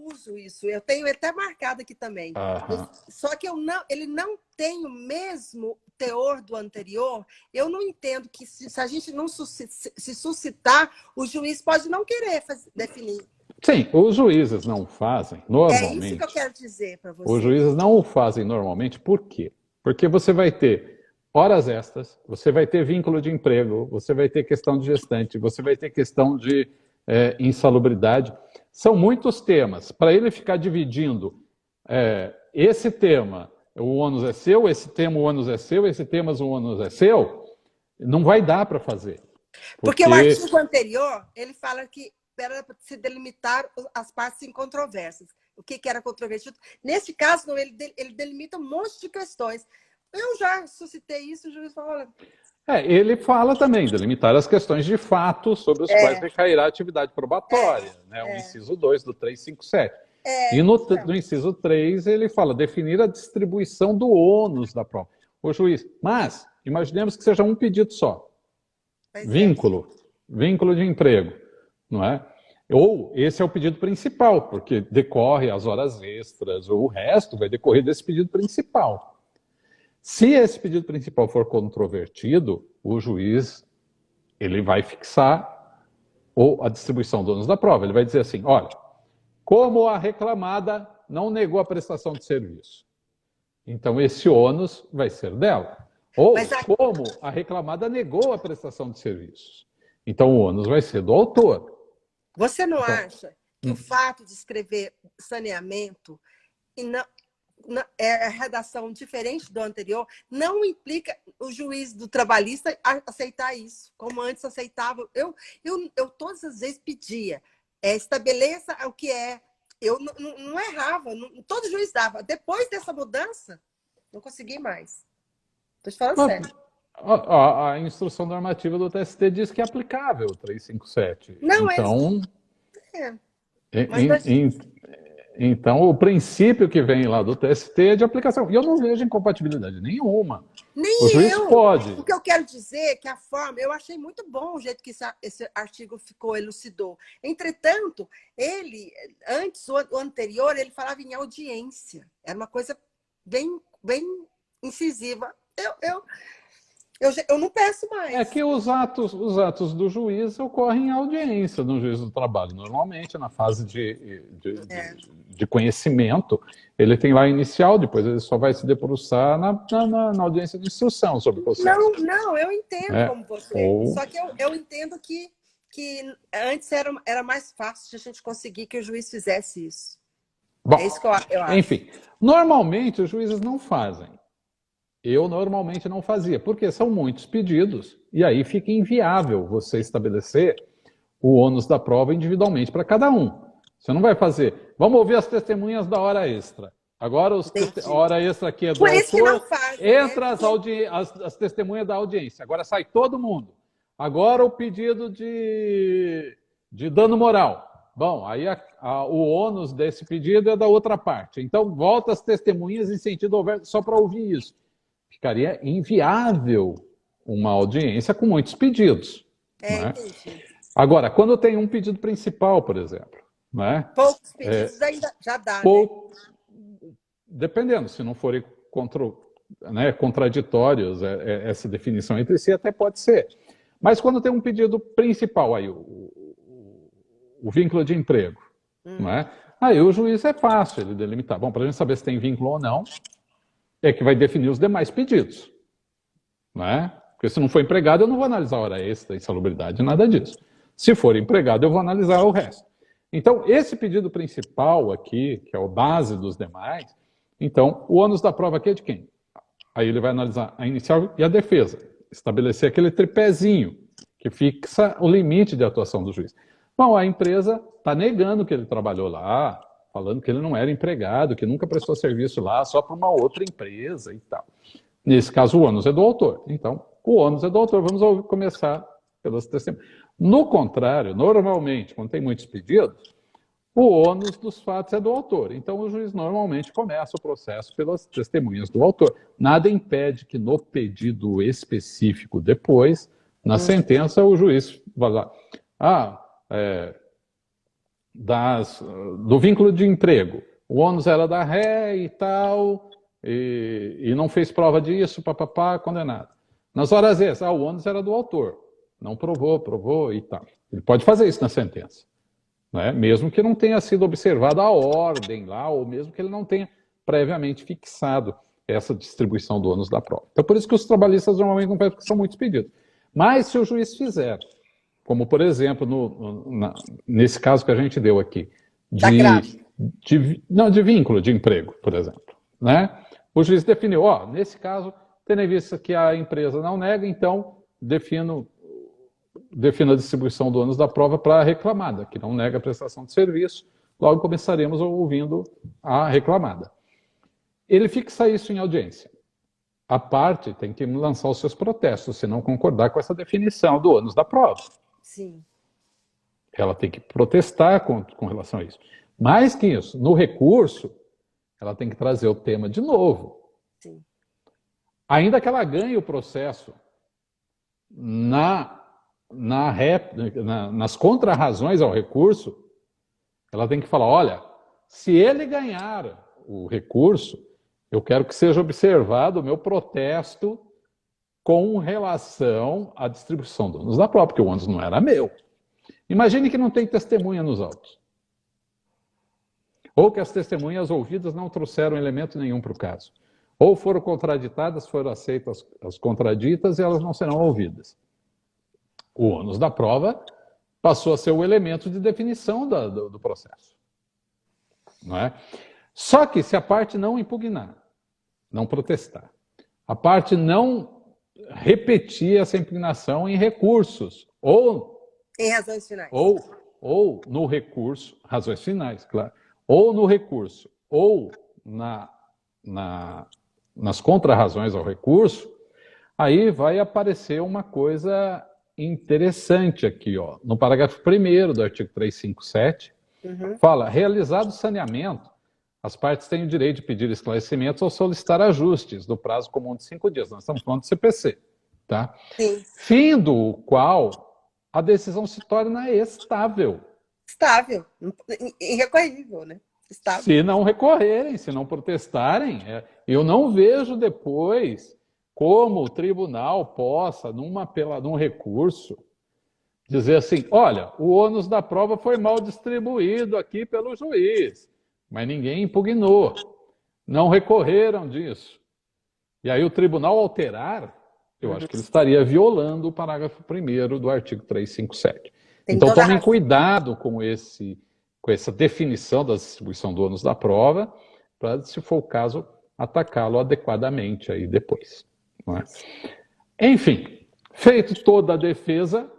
Speaker 1: uso isso, eu tenho até marcado aqui também. Só que ele não tem o mesmo teor do anterior. Eu não entendo que se a gente não se suscitar, o juiz pode não querer definir.
Speaker 3: Sim, os juízes não fazem normalmente.
Speaker 1: É isso que eu quero dizer para você.
Speaker 3: Os juízes não o fazem normalmente, por quê? Porque você vai ter horas extras, você vai ter vínculo de emprego, você vai ter questão de gestante, você vai ter questão de insalubridade. São muitos temas. Para ele ficar dividindo esse tema, o ônus é seu, esse tema, o ônus é seu, esse tema, o ônus é seu, não vai dar para fazer.
Speaker 1: Porque o artigo anterior, ele fala que era para se delimitar as partes incontrovérsias. O que era controvertido? Nesse caso, não, ele delimita um monte de questões. Eu já suscitei isso, o juiz falou...
Speaker 3: Ele fala também, delimitar as questões de fato sobre os quais recairá a atividade probatória, né? O inciso 2 do 357. E no inciso 3, ele fala definir a distribuição do ônus da prova. O juiz, mas imaginemos que seja um pedido só. Vínculo de emprego, não é? Ou esse é o pedido principal, porque decorre as horas extras, ou o resto vai decorrer desse pedido principal. Se esse pedido principal for controvertido, o juiz ele vai fixar a distribuição do ônus da prova. Ele vai dizer assim, olha, como a reclamada não negou a prestação de serviço, então esse ônus vai ser dela. Ou como a reclamada negou a prestação de serviços, então o ônus vai ser do autor.
Speaker 1: Você não acha que o fato de escrever saneamento e não... a redação diferente do anterior, não implica o juiz do trabalhista aceitar isso, como antes aceitava. Eu todas as vezes pedia, estabeleça o que é. Eu não errava, todo juiz dava. Depois dessa mudança, não consegui mais. Estou te falando sério.
Speaker 3: A instrução normativa do TST diz que é aplicável o 357.
Speaker 1: Não,
Speaker 3: então, então, o princípio que vem lá do TST é de aplicação. E eu não vejo incompatibilidade nenhuma.
Speaker 1: Nem
Speaker 3: o juiz
Speaker 1: eu.
Speaker 3: pode.
Speaker 1: O que eu quero dizer é que a forma... Eu achei muito bom o jeito que esse artigo ficou, elucidou. Entretanto, antes, o anterior, ele falava em audiência. Era uma coisa bem incisiva. Eu não peço mais.
Speaker 3: É que os atos do juiz ocorrem em audiência no juiz do trabalho. Normalmente, na fase de conhecimento, ele tem lá a inicial, depois ele só vai se debruçar na audiência de instrução sobre o processo.
Speaker 1: Não, eu entendo como você. Só que eu entendo que antes era mais fácil de a gente conseguir que o juiz fizesse isso.
Speaker 3: Bom,
Speaker 1: é isso que eu acho.
Speaker 3: Enfim, normalmente os juízes não fazem. Eu normalmente não fazia, porque são muitos pedidos, e aí fica inviável você estabelecer o ônus da prova individualmente para cada um. Você não vai fazer, vamos ouvir as testemunhas da hora extra. Agora a hora extra aqui é do autor, entra as testemunhas da audiência, agora sai todo mundo. Agora o pedido de dano moral. Bom, aí o ônus desse pedido é da outra parte. Então volta as testemunhas em sentido aberto só para ouvir isso. Ficaria inviável uma audiência com muitos pedidos. Né? Agora, quando tem um pedido principal, por exemplo... Né?
Speaker 1: Poucos pedidos ainda já dá, né?
Speaker 3: Dependendo, se não forem contraditórios, essa definição entre si até pode ser. Mas quando tem um pedido principal, aí o vínculo de emprego, né? Aí o juiz é fácil ele delimitar. Bom, para a gente saber se tem vínculo ou não, é que vai definir os demais pedidos. Né? Porque se não for empregado, eu não vou analisar a hora extra, insalubridade, nada disso. Se for empregado, eu vou analisar o resto. Então, esse pedido principal aqui, que é o base dos demais, então, o ônus da prova aqui é de quem? Aí ele vai analisar a inicial e a defesa. Estabelecer aquele tripézinho que fixa o limite de atuação do juiz. Bom, a empresa está negando que ele trabalhou lá, falando que ele não era empregado, que nunca prestou serviço lá, só para uma outra empresa e tal. Nesse caso, o ônus é do autor. Então, o ônus é do autor. Vamos começar pelas testemunhas. No contrário, normalmente, quando tem muitos pedidos, o ônus dos fatos é do autor. Então, o juiz normalmente começa o processo pelas testemunhas do autor. Nada impede que no pedido específico depois, na sentença, o juiz vai lá, do vínculo de emprego, o ônus era da ré e tal, e não fez prova disso, papapá, condenado. Nas horas extras, o ônus era do autor, não provou e tal. Ele pode fazer isso na sentença, né? Mesmo que não tenha sido observada a ordem lá, ou mesmo que ele não tenha previamente fixado essa distribuição do ônus da prova. Então, por isso que os trabalhistas normalmente não pedem, porque são muitos pedidos. Mas se o juiz fizer, como por exemplo, nesse caso que a gente deu aqui, de vínculo de emprego, por exemplo, né? O juiz definiu, nesse caso, tendo em vista que a empresa não nega, então defino a distribuição do ônus da prova para a reclamada, que não nega a prestação de serviço, logo começaremos ouvindo a reclamada. Ele fixa isso em audiência. A parte tem que lançar os seus protestos, se não concordar com essa definição do ônus da prova.
Speaker 1: Sim.
Speaker 3: Ela tem que protestar com relação a isso. Mais que isso, no recurso, ela tem que trazer o tema de novo.
Speaker 1: Sim.
Speaker 3: Ainda que ela ganhe o processo nas contrarrazões ao recurso, ela tem que falar, olha, se ele ganhar o recurso, eu quero que seja observado o meu protesto com relação à distribuição do ônus da prova, porque o ônus não era meu. Imagine que não tem testemunha nos autos. Ou que as testemunhas ouvidas não trouxeram elemento nenhum para o caso. Ou foram contraditadas, foram aceitas as contraditas e elas não serão ouvidas. O ônus da prova passou a ser o elemento de definição do processo. Não é? Só que se a parte não impugnar, não protestar, a parte não repetir essa impugnação em recursos, ou
Speaker 1: em razões finais.
Speaker 3: Ou no recurso, razões finais, claro, ou no recurso, ou nas contrarrazões ao recurso, aí vai aparecer uma coisa interessante aqui, no parágrafo 1º do artigo 357, fala, realizado o saneamento, as partes têm o direito de pedir esclarecimentos ou solicitar ajustes do prazo comum de 5 dias. Nós estamos falando do CPC, tá?
Speaker 1: Sim.
Speaker 3: Fim do qual a decisão se torna estável.
Speaker 1: Estável, irrecorrível, né? Estável.
Speaker 3: Se não recorrerem, se não protestarem, eu não vejo depois como o tribunal possa, num recurso, dizer assim, olha, o ônus da prova foi mal distribuído aqui pelo juiz, mas ninguém impugnou, não recorreram disso. E aí o tribunal alterar, eu acho que ele estaria violando o parágrafo 1º do artigo 357. Então tomem cuidado com essa definição da distribuição do ônus da prova, para, se for o caso, atacá-lo adequadamente aí depois. Não é? Enfim, feito toda a defesa,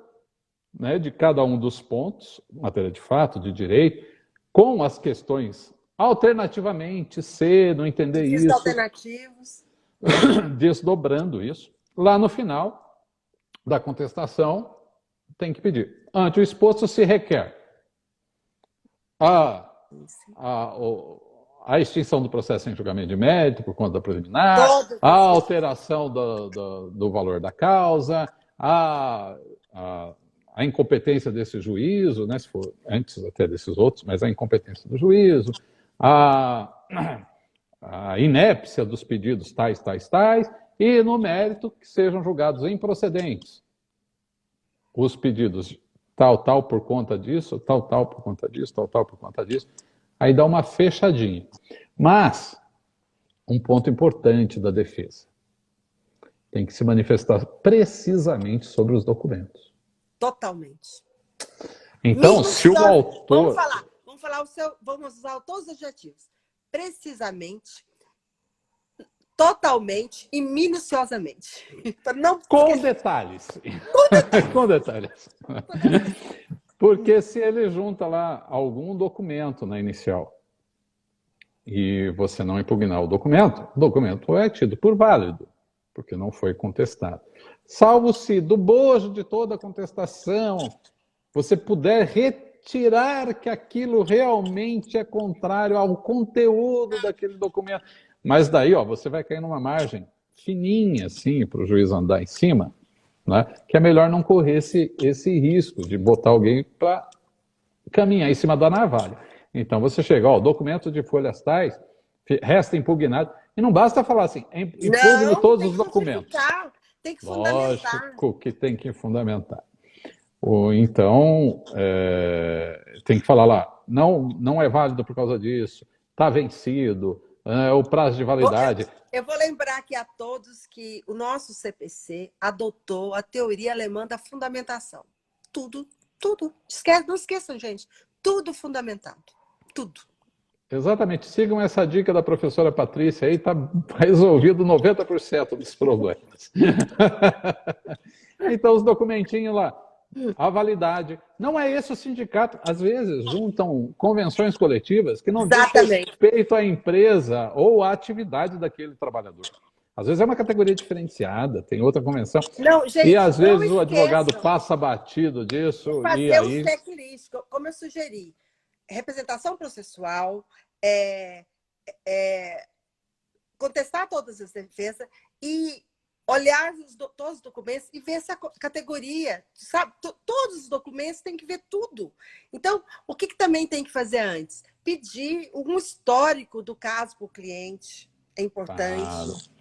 Speaker 3: né, de cada um dos pontos, matéria de fato, de direito, com as questões alternativamente, se não entender isso,
Speaker 1: alternativos,
Speaker 3: desdobrando isso, lá no final da contestação, tem que pedir. Ante o exposto se requer a extinção do processo em julgamento de mérito por conta da preliminar, a alteração do valor da causa, a incompetência desse juízo, né, se for antes até desses outros, mas a incompetência do juízo, a inépcia dos pedidos tais, e no mérito que sejam julgados improcedentes os pedidos tal por conta disso, tal por conta disso, tal por conta disso. Aí dá uma fechadinha. Mas, um ponto importante da defesa, tem que se manifestar precisamente sobre os documentos.
Speaker 1: Totalmente.
Speaker 3: Então, se o autor...
Speaker 1: Vamos usar todos os adjetivos. Precisamente, totalmente e minuciosamente.
Speaker 3: Com detalhes. Com detalhes. Porque se ele junta lá algum documento na inicial e você não impugnar o documento é tido por válido, porque não foi contestado. Salvo se, do bojo de toda a contestação, você puder tirar que aquilo realmente é contrário ao conteúdo daquele documento. Mas daí, ó, você vai cair numa margem fininha, assim, para o juiz andar em cima, né? Que é melhor não correr esse risco de botar alguém para caminhar em cima da navalha. Então você chega, ó, documento de folhas tais, resta impugnado. E não basta falar assim, impugne
Speaker 1: Não,
Speaker 3: todos
Speaker 1: tem
Speaker 3: os
Speaker 1: que
Speaker 3: documentos.
Speaker 1: justificar, tem que fundamentar.
Speaker 3: Lógico que tem que fundamentar. Ou então, tem que falar lá, não é válido por causa disso, está vencido, o prazo de validade.
Speaker 1: Eu vou lembrar aqui a todos que o nosso CPC adotou a teoria alemã da fundamentação. Tudo. Não esqueçam, gente. Tudo fundamentado. Tudo.
Speaker 3: Exatamente. Sigam essa dica da professora Patrícia aí, está resolvido 90% dos problemas. Então, os documentinhos lá, a validade. Não é esse o sindicato. Às vezes, juntam convenções coletivas que não diz respeito à empresa ou à atividade daquele trabalhador. Às vezes é uma categoria diferenciada, tem outra convenção.
Speaker 1: Não, gente,
Speaker 3: e às vezes o advogado passa batido disso.
Speaker 1: Fazer
Speaker 3: e aí...
Speaker 1: o checklist, como eu sugeri. Representação processual, contestar todas as defesas e olhar todos os documentos e ver essa categoria, sabe? Todos os documentos tem que ver tudo. Então, o que também tem que fazer antes? Pedir um histórico do caso para o cliente. É importante.
Speaker 3: Claro.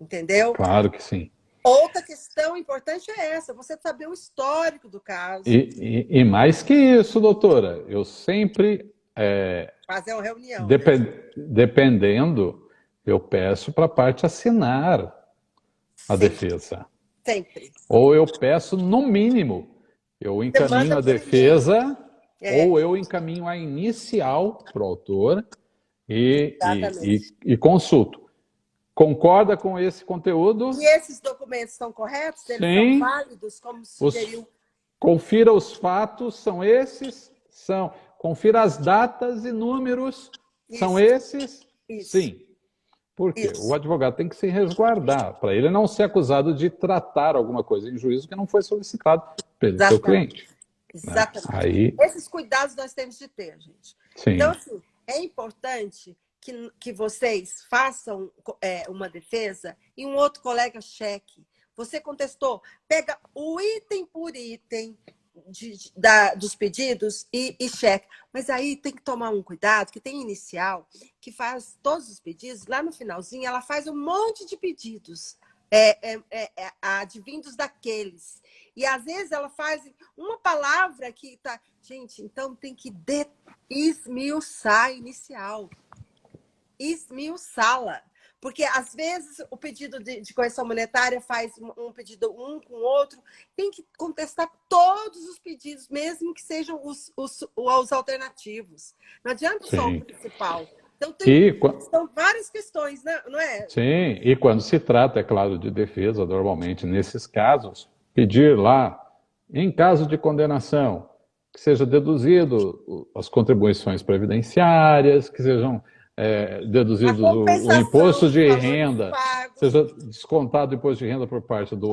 Speaker 1: Entendeu?
Speaker 3: Claro que sim.
Speaker 1: Outra questão importante é essa, você saber o histórico do caso.
Speaker 3: E mais que isso, doutora, eu sempre...
Speaker 1: fazer uma reunião.
Speaker 3: Dependendo, eu peço para a parte assinar a defesa.
Speaker 1: Sempre.
Speaker 3: Ou eu peço, no mínimo, eu encaminho a defesa, ou eu encaminho a inicial para o autor e consulto. Concorda com esse conteúdo?
Speaker 1: E esses documentos estão corretos? Eles são válidos, como sugeriu?
Speaker 3: Confira os fatos, são esses? São. Confira as datas e números, são esses? Sim. Por quê? O advogado tem que se resguardar, para ele não ser acusado de tratar alguma coisa em juízo que não foi solicitado pelo seu cliente.
Speaker 1: Exatamente.
Speaker 3: Aí...
Speaker 1: Esses cuidados nós temos de ter, gente.
Speaker 3: Sim.
Speaker 1: Então, assim, é importante que vocês façam uma defesa e um outro colega cheque. Você contestou, pega o item por item dos pedidos e cheque. Mas aí tem que tomar um cuidado, que tem inicial, que faz todos os pedidos, lá no finalzinho ela faz um monte de pedidos advindos daqueles. E às vezes ela faz uma palavra que está... Gente, então tem que esmiuçar inicial. Esmiuçá-la. Porque, às vezes, o pedido de correção monetária faz um pedido um com o outro. Tem que contestar todos os pedidos, mesmo que sejam os alternativos. Não adianta só o principal. Então, são várias questões, não é?
Speaker 3: Sim, e quando se trata, é claro, de defesa, normalmente, nesses casos, pedir lá, em caso de condenação, que seja deduzido as contribuições previdenciárias, que sejam... deduzidos o imposto de renda, seja descontado o imposto de renda por parte do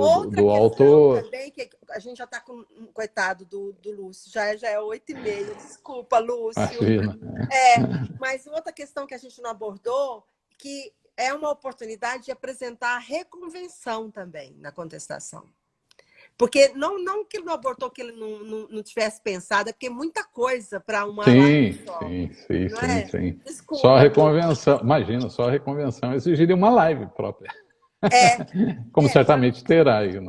Speaker 3: autor.
Speaker 1: Também, que a gente já está com um coitado do Lúcio, já é 8h30, desculpa, Lúcio. Mas outra questão que a gente não abordou, que é uma oportunidade de apresentar a reconvenção também na contestação. Porque não que ele não abortou, que ele não tivesse pensado, é porque é muita coisa para uma live só.
Speaker 3: Sim. Desculpa, só a reconvenção, imagina, só a reconvenção exigiria uma live própria. Como certamente terá aí.
Speaker 1: Eu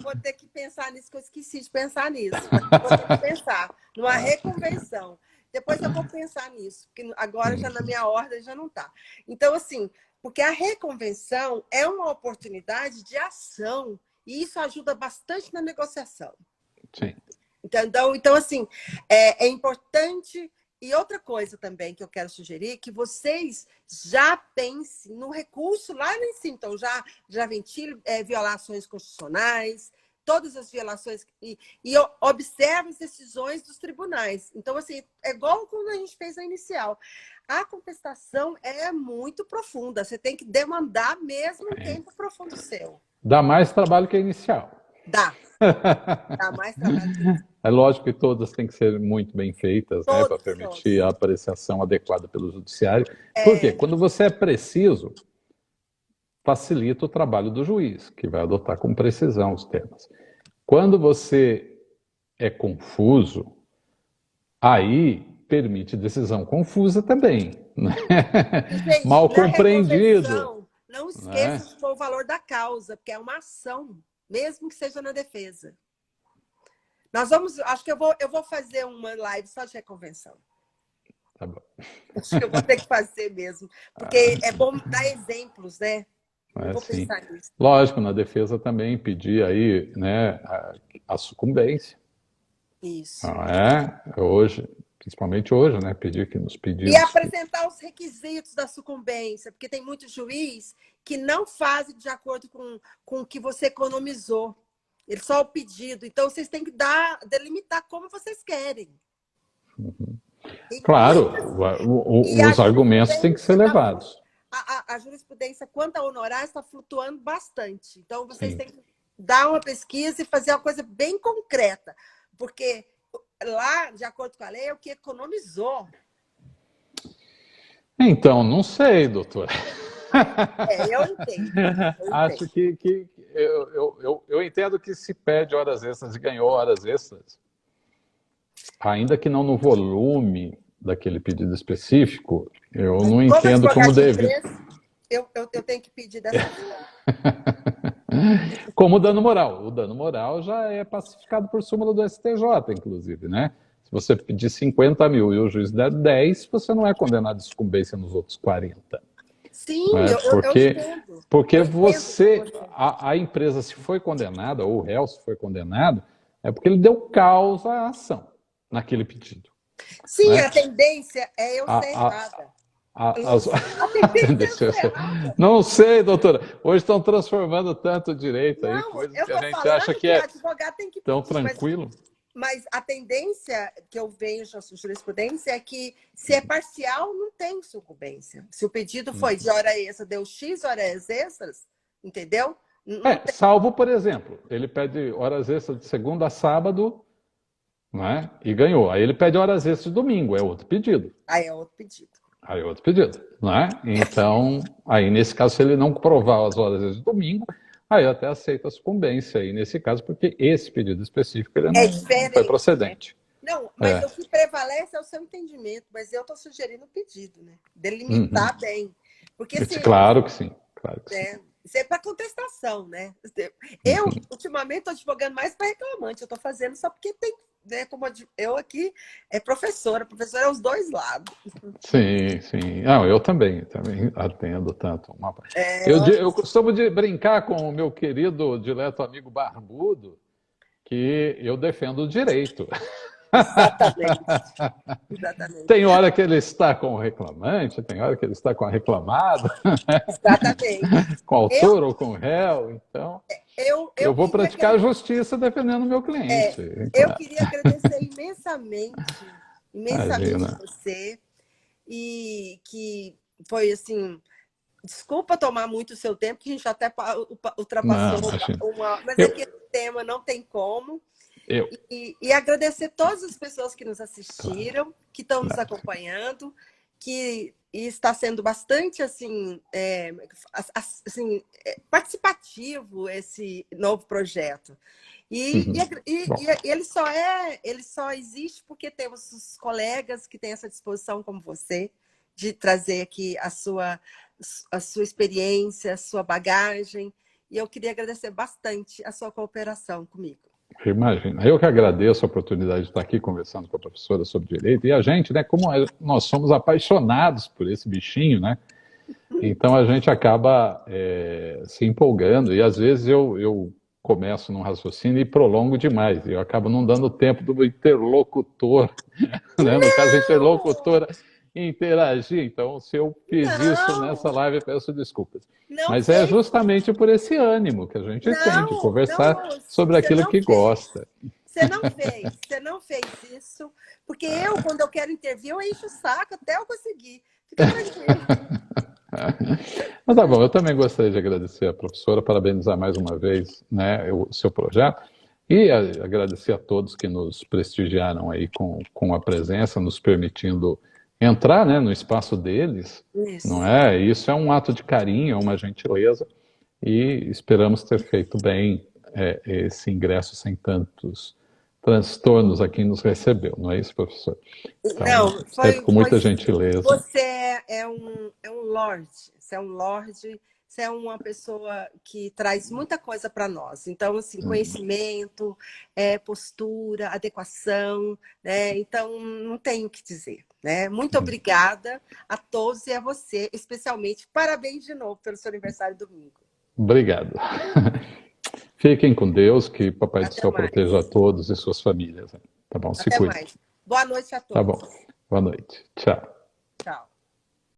Speaker 1: vou ter que pensar nisso, que eu esqueci de pensar nisso. Vou ter que pensar numa reconvenção. Depois eu vou pensar nisso, porque agora já na minha ordem já não está. Então, assim, porque a reconvenção é uma oportunidade de ação. E isso ajuda bastante na negociação.
Speaker 3: Sim.
Speaker 1: Então assim, é importante. E outra coisa também que eu quero sugerir, que vocês já pensem no recurso lá em cima. Então, já ventile violações constitucionais, todas as violações, e observe as decisões dos tribunais. Então, assim, é igual quando a gente fez a inicial. A contestação é muito profunda. Você tem que demandar mesmo um tempo profundo seu.
Speaker 3: Dá mais trabalho que a inicial.
Speaker 1: Dá. Dá mais trabalho que isso.
Speaker 3: É lógico que todas têm que ser muito bem feitas, né, para
Speaker 1: Todos,
Speaker 3: permitir
Speaker 1: todos.
Speaker 3: a apreciação adequada pelo judiciário. Por quê? Quando você é preciso, facilita o trabalho do juiz, que vai adotar com precisão os temas. Quando você é confuso, aí permite decisão confusa também, né?
Speaker 1: E, gente,
Speaker 3: Mal
Speaker 1: na
Speaker 3: compreendido.
Speaker 1: reconvenção, não esqueça
Speaker 3: Né?
Speaker 1: de pôr o valor da causa, porque é uma ação, mesmo que seja na defesa. Nós vamos, acho que eu vou fazer uma live só de reconvenção.
Speaker 3: Tá bom.
Speaker 1: Acho que eu vou ter que fazer mesmo, porque é bom dar exemplos, né? Eu vou
Speaker 3: Sim.
Speaker 1: pensar nisso.
Speaker 3: Lógico, na defesa também pedir aí, né, a sucumbência.
Speaker 1: Isso.
Speaker 3: Não é? Hoje, principalmente hoje, né? Pedir que nos pedidos.
Speaker 1: E apresentar os requisitos da sucumbência, porque tem muito juiz que não faz de acordo com o que você economizou. Ele só o pedido. Então, vocês têm que delimitar como vocês querem.
Speaker 3: Claro, os argumentos têm que ser levados.
Speaker 1: A jurisprudência quanto a honorários está flutuando bastante. Então, vocês
Speaker 3: Sim.
Speaker 1: têm que dar uma pesquisa e fazer uma coisa bem concreta. Porque lá, de acordo com a lei, é o que economizou.
Speaker 3: Então, não sei, doutor.
Speaker 1: Eu entendo.
Speaker 3: Acho que eu entendo que se pede horas extras e ganhou horas extras, ainda que não no volume daquele pedido específico, eu não entendo como deve.
Speaker 1: Eu tenho que pedir dessa forma.
Speaker 3: Como o dano moral. O dano moral já é pacificado por súmula do STJ, inclusive, né? Se você pedir 50 mil e o juiz der 10, você não é condenado de sucumbência nos outros 40.
Speaker 1: Sim,
Speaker 3: né?
Speaker 1: eu entendo.
Speaker 3: Porque você, a empresa, se foi condenada, ou o réu se foi condenado, é porque ele deu causa à ação naquele pedido.
Speaker 1: Sim,
Speaker 3: né?
Speaker 1: A tendência é eu ser errada.
Speaker 3: Não sei, doutora. Hoje estão transformando tanto o direito aí, coisas que a gente acha que é
Speaker 1: advogado tem que
Speaker 3: tão
Speaker 1: pedir,
Speaker 3: tranquilo.
Speaker 1: Mas a tendência que eu vejo na jurisprudência é que se é parcial, não tem sucumbência. Se o pedido foi de hora extra, deu X horas extras, entendeu?
Speaker 3: Salvo, por exemplo, ele pede horas extras de segunda a sábado, né? E ganhou. Aí ele pede horas extras de domingo, é outro pedido.
Speaker 1: Aí é outro pedido.
Speaker 3: Aí é outro pedido, né? Então, aí nesse caso, se ele não provar as horas extras de domingo, aí eu até aceito a sucumbência aí nesse caso, porque esse pedido específico ele não foi procedente.
Speaker 1: Não, mas o que prevalece é o seu entendimento, mas eu estou sugerindo o pedido, né? Delimitar bem. Porque, assim,
Speaker 3: claro que sim. Claro que sim.
Speaker 1: Isso é para contestação, né? Eu, ultimamente, estou advogando mais para reclamante. Eu estou fazendo só porque tem, né? Como eu aqui é professora é os dois lados.
Speaker 3: Sim, sim. Não, eu também atendo tanto. Eu costumo brincar com o meu querido, dileto amigo Barbudo, que eu defendo o direito.
Speaker 1: Exatamente.
Speaker 3: Tem hora que ele está com o reclamante, tem hora que ele está com a reclamada.
Speaker 1: Exatamente.
Speaker 3: Com o autor ou com o réu. Então, eu vou praticar a justiça defendendo o meu cliente.
Speaker 1: Eu queria agradecer imensamente você. E que foi assim... Desculpa tomar muito o seu tempo, que a gente até ultrapassou mas é que esse tema não tem como. E agradecer todas as pessoas que nos assistiram, que estão nos acompanhando, que está sendo bastante assim, participativo esse novo projeto. E ele só existe porque temos os colegas que têm essa disposição como você, de trazer aqui a sua experiência, a sua bagagem. E eu queria agradecer bastante a sua cooperação comigo.
Speaker 3: Imagina. Eu que agradeço a oportunidade de estar aqui conversando com a professora sobre direito. E a gente, né, como nós somos apaixonados por esse bichinho, né? Então a gente acaba se empolgando. E às vezes eu começo num raciocínio e prolongo demais. Eu acabo não dando tempo do interlocutor, né? No caso, interlocutora, interagir. Então, se eu fiz isso nessa live, peço desculpas. Mas é justamente por esse ânimo que a gente tem de conversar sobre aquilo que gosta.
Speaker 1: Você não fez isso, porque quando eu quero intervir, eu encho o saco até eu conseguir. Fica tranquilo.
Speaker 3: Mas tá bom, eu também gostaria de agradecer a professora, parabenizar mais uma vez, né, o seu projeto e agradecer a todos que nos prestigiaram aí com a presença, nos permitindo entrar, né, no espaço deles, não
Speaker 1: Isso.
Speaker 3: é? Isso é um ato de carinho, é uma gentileza e esperamos ter feito bem esse ingresso sem tantos transtornos a quem nos recebeu, não é isso, professor? Então,
Speaker 1: Não,
Speaker 3: sempre com
Speaker 1: foi
Speaker 3: muita
Speaker 1: sim.
Speaker 3: gentileza.
Speaker 1: Você é um lorde, você é um lorde, você é uma pessoa que traz muita coisa para nós. Então, assim, conhecimento, postura, adequação, né? Então, não tenho o que dizer, né? Muito obrigada a todos e a você, especialmente. Parabéns de novo pelo seu aniversário domingo.
Speaker 3: Obrigado. Fiquem com Deus, que Papai do
Speaker 1: Até
Speaker 3: Céu
Speaker 1: mais.
Speaker 3: proteja a todos e suas famílias. Tá bom? Se
Speaker 1: Até
Speaker 3: cuidem.
Speaker 1: mais. Boa noite a
Speaker 3: Tá bom.
Speaker 1: todos.
Speaker 3: Boa noite. Tchau.